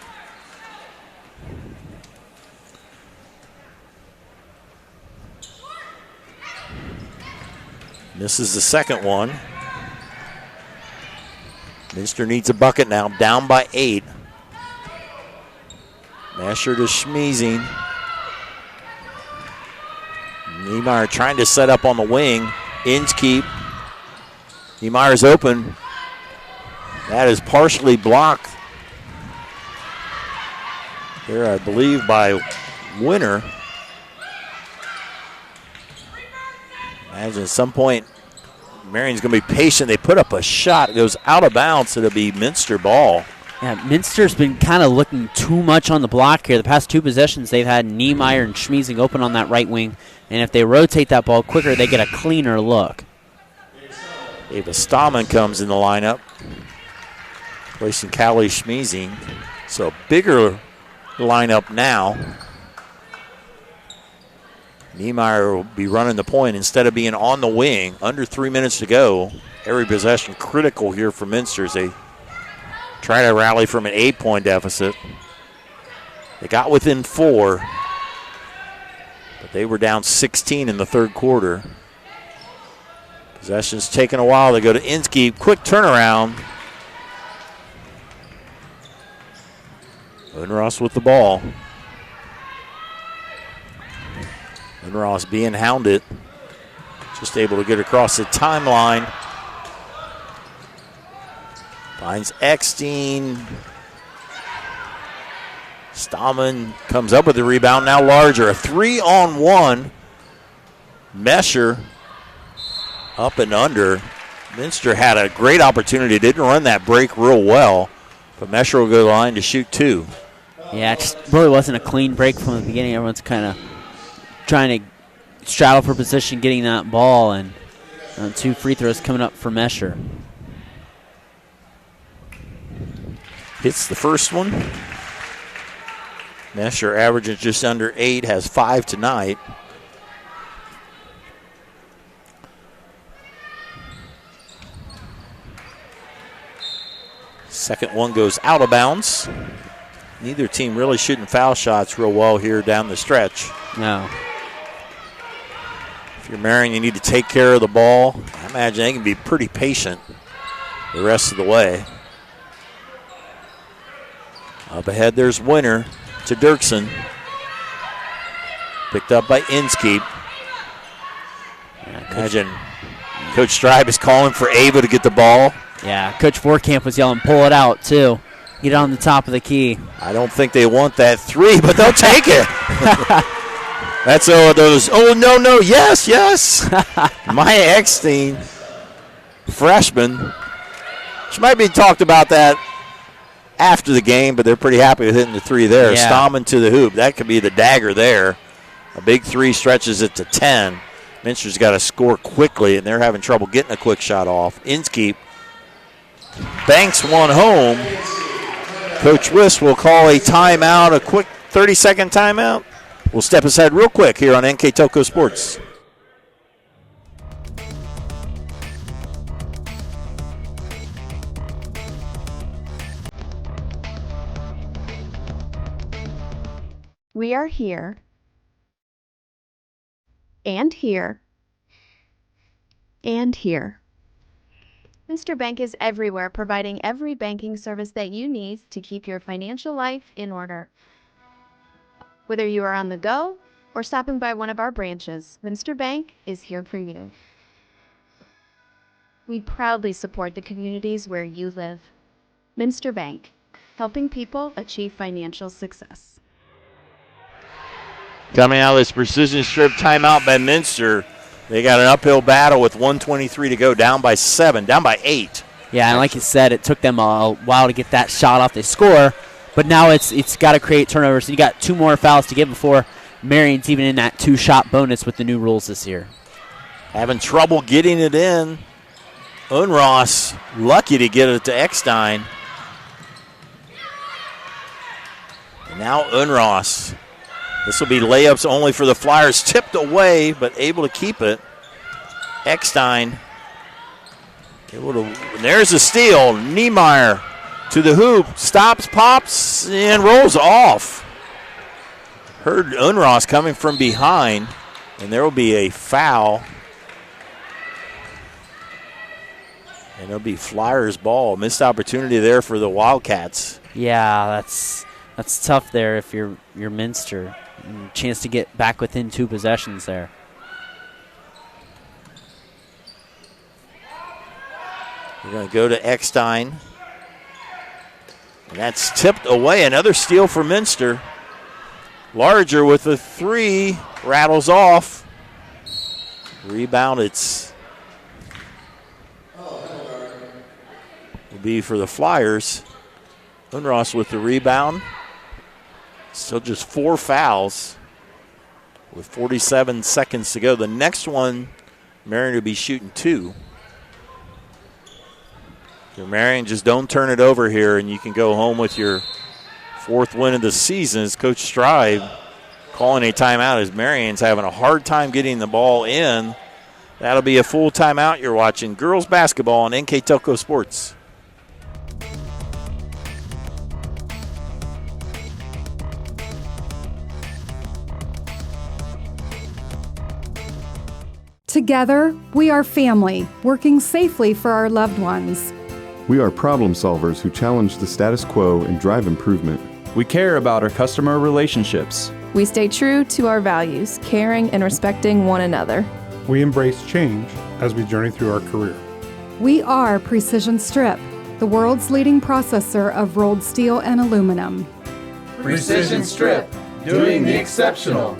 Misses the second one. Minster needs a bucket now, down by 8. Mesher to Schmeezy. Niemeyer trying to set up on the wing. Inskeep. Niemeyer's open. That is partially blocked there, I believe, by Winner. Imagine at some point Marion's going to be patient. They put up a shot. It goes out of bounds. It'll be Minster ball. Yeah, Minster's been kind of looking too much on the block here. The past 2 possessions, they've had Niemeyer and Schmeezy open on that right wing. And if they rotate that ball quicker, they get a cleaner look. Ava Stallman comes in the lineup, placing Callie Schmeezy. So bigger lineup now. Niemeyer will be running the point instead of being on the wing. Under 3 minutes to go. Every possession critical here for Minster as they try to rally from an 8-point deficit. They got within 4, but they were down 16 in the third quarter. Possession's taking a while. They go to Inskeep. Quick turnaround. Unross with the ball. Unross being hounded. Just able to get across the timeline. Finds Eckstein. Stallman comes up with the rebound. Now larger. A 3-on-1. Mesher up and under. Minster had a great opportunity. Didn't run that break real well. But Mesher will go to the line to shoot 2. Yeah, it just really wasn't a clean break from the beginning. Everyone's kind of trying to straddle for position, getting that ball. And 2 free throws coming up for Mesher. Hits the first one. Messer averages just under 8, has 5 tonight. Second one goes out of bounds. Neither team really shooting foul shots real well here down the stretch. No. If you're Marion, you need to take care of the ball. I imagine they can be pretty patient the rest of the way. Up ahead, there's Winter to Dirksen. Picked up by Inskeep. Imagine Coach Stribe is calling for Ava to get the ball. Yeah, Coach Vorkamp was yelling, pull it out, too. Get it on the top of the key. I don't think they want that 3, but they'll take it. That's those, no, yes. Maya Eckstein, freshman. She might be talked about that after the game, but they're pretty happy with hitting the 3 there. Yeah. Stomping to the hoop. That could be the dagger there. A big 3 stretches it to 10. Minster's got to score quickly, and they're having trouble getting a quick shot off. Inskeep banks one home. Coach Wiss will call a timeout, a quick 30-second timeout. We'll step aside real quick here on NK Telco Sports. We are here, and here, and here. Minster Bank is everywhere, providing every banking service that you need to keep your financial life in order. Whether you are on the go or stopping by one of our branches, Minster Bank is here for you. We proudly support the communities where you live. Minster Bank, helping people achieve financial success. Coming out of this precision strip timeout by Minster. They got an uphill battle with 1:23 to go, down by 7, down by 8. Yeah, and like you said, it took them a while to get that shot off. They score, but now it's got to create turnovers. So you got 2 more fouls to get before Marion's even in that 2-shot bonus with the new rules this year. Having trouble getting it in. Unross lucky to get it to Eckstein. And now Unross. This will be layups only for the Flyers. Tipped away, but able to keep it. Eckstein. There's a steal. Niemeyer to the hoop. Stops, pops, and rolls off. Heard Unross coming from behind, and there will be a foul. And it'll be Flyers ball. Missed opportunity there for the Wildcats. Yeah, that's tough there if you're Minster. Chance to get back within 2 possessions there. We're going to go to Eckstein. And that's tipped away. Another steal for Minster. Larger with a 3. Rattles off. Rebound. Will be for the Flyers. Unross with the rebound. Still just 4 fouls with 47 seconds to go. The next one, Marion will be shooting 2. So Marion, just don't turn it over here, and you can go home with your 4th win of the season. As Coach Stribe calling a timeout as Marion's having a hard time getting the ball in. That'll be a full timeout. You're watching girls basketball on NK Telco Sports. Together, we are family, working safely for our loved ones. We are problem solvers who challenge the status quo and drive improvement. We care about our customer relationships. We stay true to our values, caring and respecting one another. We embrace change as we journey through our career. We are Precision Strip, the world's leading processor of rolled steel and aluminum. Precision Strip, doing the exceptional.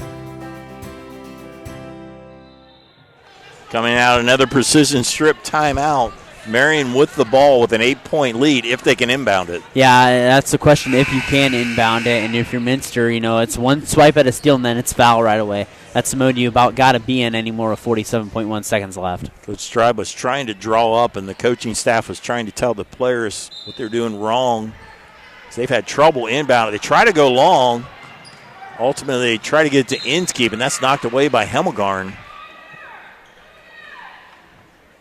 Coming out, another precision strip timeout. Marion with the ball with an 8-point lead if they can inbound it. Yeah, that's the question, if you can inbound it. And if you're Minster, it's one swipe at a steal and then it's foul right away. That's the mode you about got to be in anymore with 47.1 seconds left. Coach Stribe was trying to draw up, and the coaching staff was trying to tell the players what they're doing wrong. So they've had trouble inbounding. They try to go long. ultimately they try to get it to Inskeep, and that's knocked away by Hemmelgarn.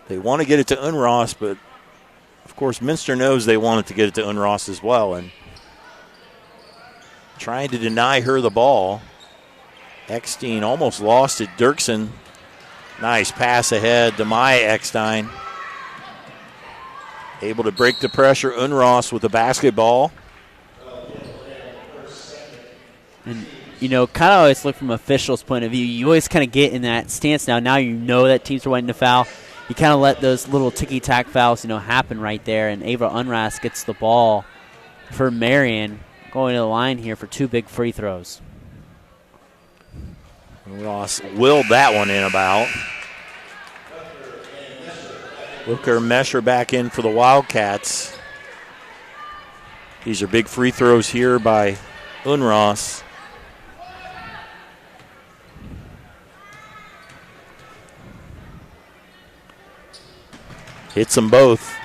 They want to get it to Unross, but of course Minster knows they wanted to get it to Unross as well, and trying to deny her the ball. Eckstein almost lost it. Dirksen, nice pass ahead to Maya Eckstein. Able to break the pressure. Unross with the basketball. And, kind of always look from officials' point of view. You always kind of get in that stance now. Now you know that teams are wanting to foul. You kind of let those little ticky-tack fouls, happen right there. And Ava Unras gets the ball for Marion going to the line here for 2 big free throws. Ross willed that one in about. Booker Mesher back in for the Wildcats. These are big free throws here by Unross. Hits them both.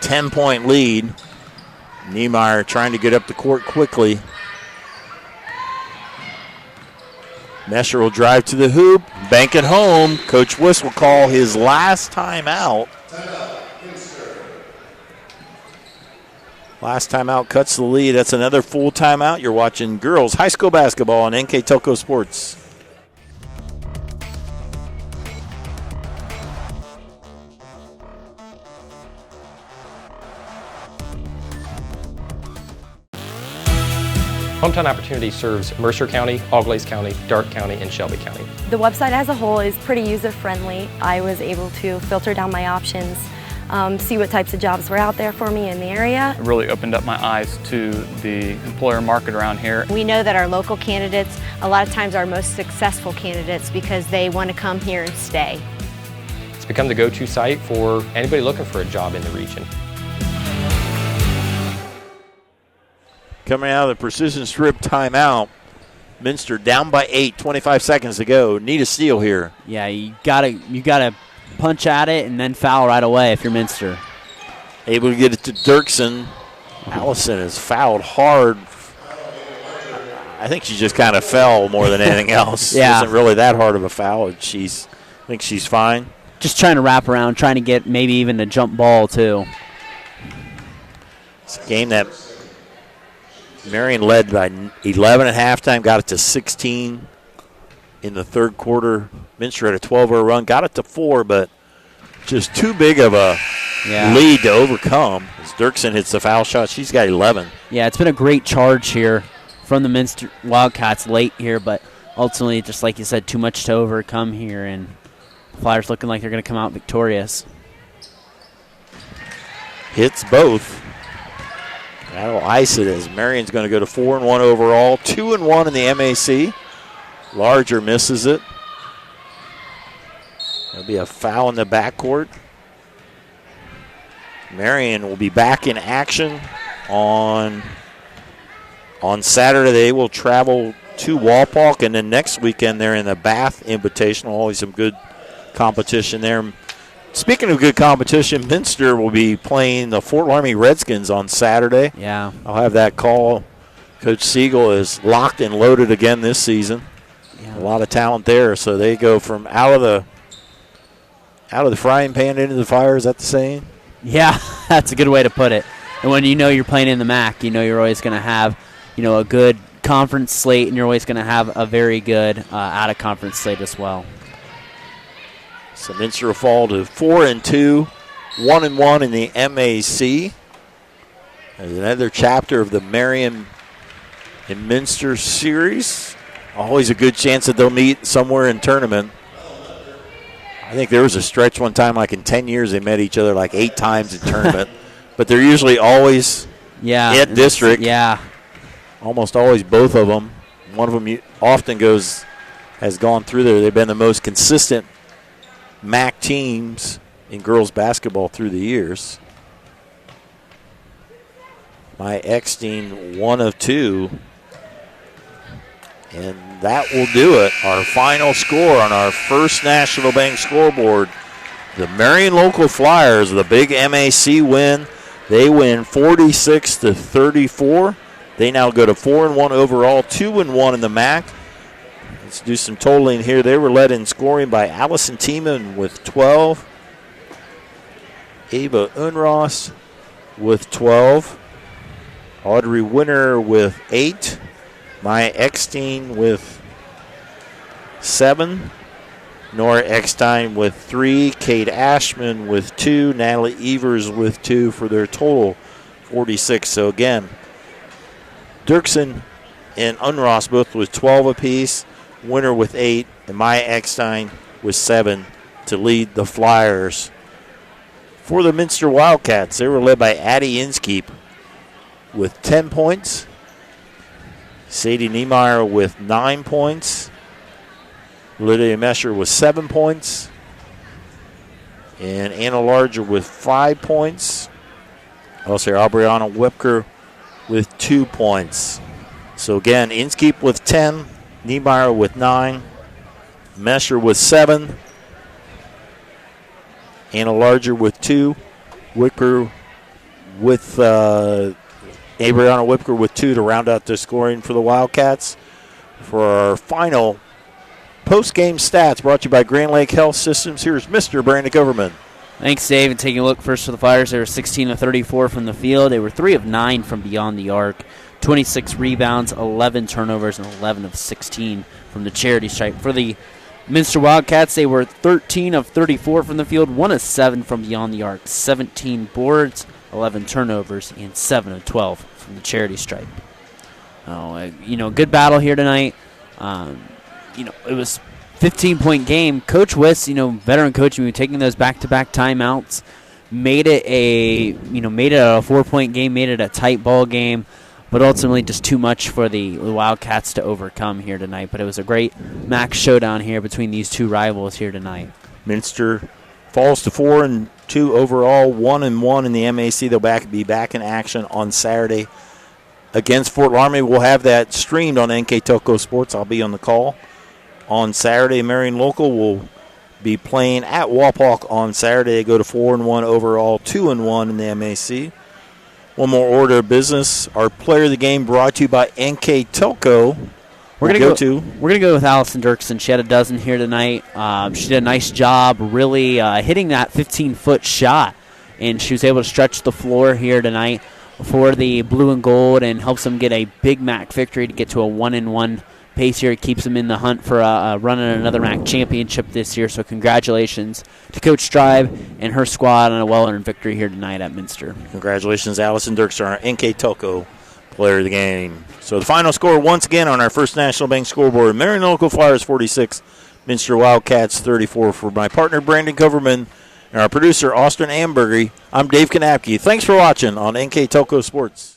10-point lead. Niemeyer trying to get up the court quickly. Mesher will drive to the hoop, bank it home. Coach Wiss will call his last timeout. Last timeout cuts the lead. That's another full timeout. You're watching girls high school basketball on NK Telco Sports. Hometown Opportunity serves Mercer County, Auglaize County, Darke County, and Shelby County. The website as a whole is pretty user-friendly. I was able to filter down my options, see what types of jobs were out there for me in the area. It really opened up my eyes to the employer market around here. We know that our local candidates, a lot of times, are most successful candidates because they want to come here and stay. It's become the go-to site for anybody looking for a job in the region. Coming out of the precision strip timeout, Minster down by 8, 25 seconds to go. Need a steal here. Yeah, you gotta punch at it and then foul right away if you're Minster. Able to get it to Dirksen. Allison is fouled hard. I think she just kind of fell more than anything else. Yeah. It wasn't really that hard of a foul. I think she's fine. Just trying to wrap around, trying to get maybe even a jump ball too. It's a game that Marion led by 11 at halftime, got it to 16 in the third quarter. Minster had a 12-0 run, got it to 4, but just too big of a lead to overcome. As Dirksen hits the foul shot, she's got 11. Yeah, it's been a great charge here from the Minster Wildcats late here, but ultimately, just like you said, too much to overcome here, and the Flyers looking like they're going to come out victorious. Hits both. That'll ice it as Marion's going to go to 4-1 overall, 2-1 in the MAC. Larger misses it. There'll be a foul in the backcourt. Marion will be back in action on Saturday. They will travel to Walpock, and then next weekend they're in the Bath Invitational. Always some good competition there. Speaking of good competition, Minster will be playing the Fort Laramie Redskins on Saturday. Yeah. I'll have that call. Coach Siegel is locked and loaded again this season. Yeah. A lot of talent there, so they go from out of the frying pan into the fire. Is that the saying? Yeah, that's a good way to put it. And when you know you're playing in the MAC, you know you're always going to have, a good conference slate, and you're always going to have a very good out-of-conference slate as well. So Minster will fall to 4-2, 1-1 in the MAC. There's another chapter of the Marion and Minster series. Always a good chance that they'll meet somewhere in tournament. I think there was a stretch one time, like in 10 years, they met each other like 8 times in tournament. But they're usually always at district. Yeah. Almost always both of them. One of them often has gone through there. They've been the most consistent MAC teams in girls basketball through the years. My Eckstein, 1 of 2. And that will do it. Our final score on our first National Bank scoreboard. The Marion Local Flyers, the big MAC win. They win 46-34. They now go to 4-1 overall, 2-1 in the MAC. Let's do some totaling here. They were led in scoring by Allison Tiemann with 12. Ava Unross with 12. Audrey Winter with 8. Maya Eckstein with 7. Nora Eckstein with 3. Kate Ashman with 2. Natalie Evers with 2 for their total 46. So again, Dirksen and Unross both with 12 apiece. Winter with 8. And Maya Eckstein with 7 to lead the Flyers. For the Minster Wildcats, they were led by Addie Inskeep with 10 points. Sadie Niemeyer with 9 points. Lydia Mesher with 7 points. And Anna Larger with 5 points. Also, Aubriana Whipker with 2 points. So again, Inskeep with 10, Niemeyer with 9, Mesher with 7, Anna Larger with 2, Whipker with Aubriana Whipker with 2 to round out the scoring for the Wildcats. For our final post-game stats brought to you by Grand Lake Health Systems, here's Mr. Brandon Overman. Thanks, Dave. And taking a look first for the Flyers, they were 16 of 34 from the field. They were 3 of 9 from beyond the arc, 26 rebounds, 11 turnovers, and 11 of 16 from the charity stripe. For the Minster Wildcats, they were 13 of 34 from the field, 1 of 7 from beyond the arc, 17 boards, 11 turnovers, and 7 of 12 from the charity stripe. Good battle here tonight. It was 15-point game. Coach Wiss, veteran coach, taking those back-to-back timeouts, made it a 4-point game, made it a tight ball game, but ultimately just too much for the Wildcats to overcome here tonight. But it was a great MAC showdown here between these two rivals here tonight. Minster falls to 4-2 overall, 1-1 in the MAC. They'll be back in action on Saturday against Fort Laramie. We'll have that streamed on NK Telco Sports. I'll be on the call on Saturday. Marion Local will be playing at Wapak on Saturday. They go to 4-1 overall, 2-1 in the MAC. One more order of business. Our player of the game brought to you by NK Telco. We're gonna go with Allison Dirksen. She had a dozen here tonight. She did a nice job, really hitting that 15-foot shot, and she was able to stretch the floor here tonight for the blue and gold, and helps them get a big MAC victory to get to a 1-1 pace here. It keeps them in the hunt for running another MAC championship this year. So congratulations to Coach Stribe and her squad on a well-earned victory here tonight at Minster. Congratulations, Allison Dirksen, our NK Telco player of the game. So the final score once again on our First National Bank scoreboard: Marion Local Flyers 46, Minster Wildcats 34. For my partner Brandon Coverman and our producer Austin Ambergy, I'm Dave Kanapke. Thanks for watching on NK Telco Sports.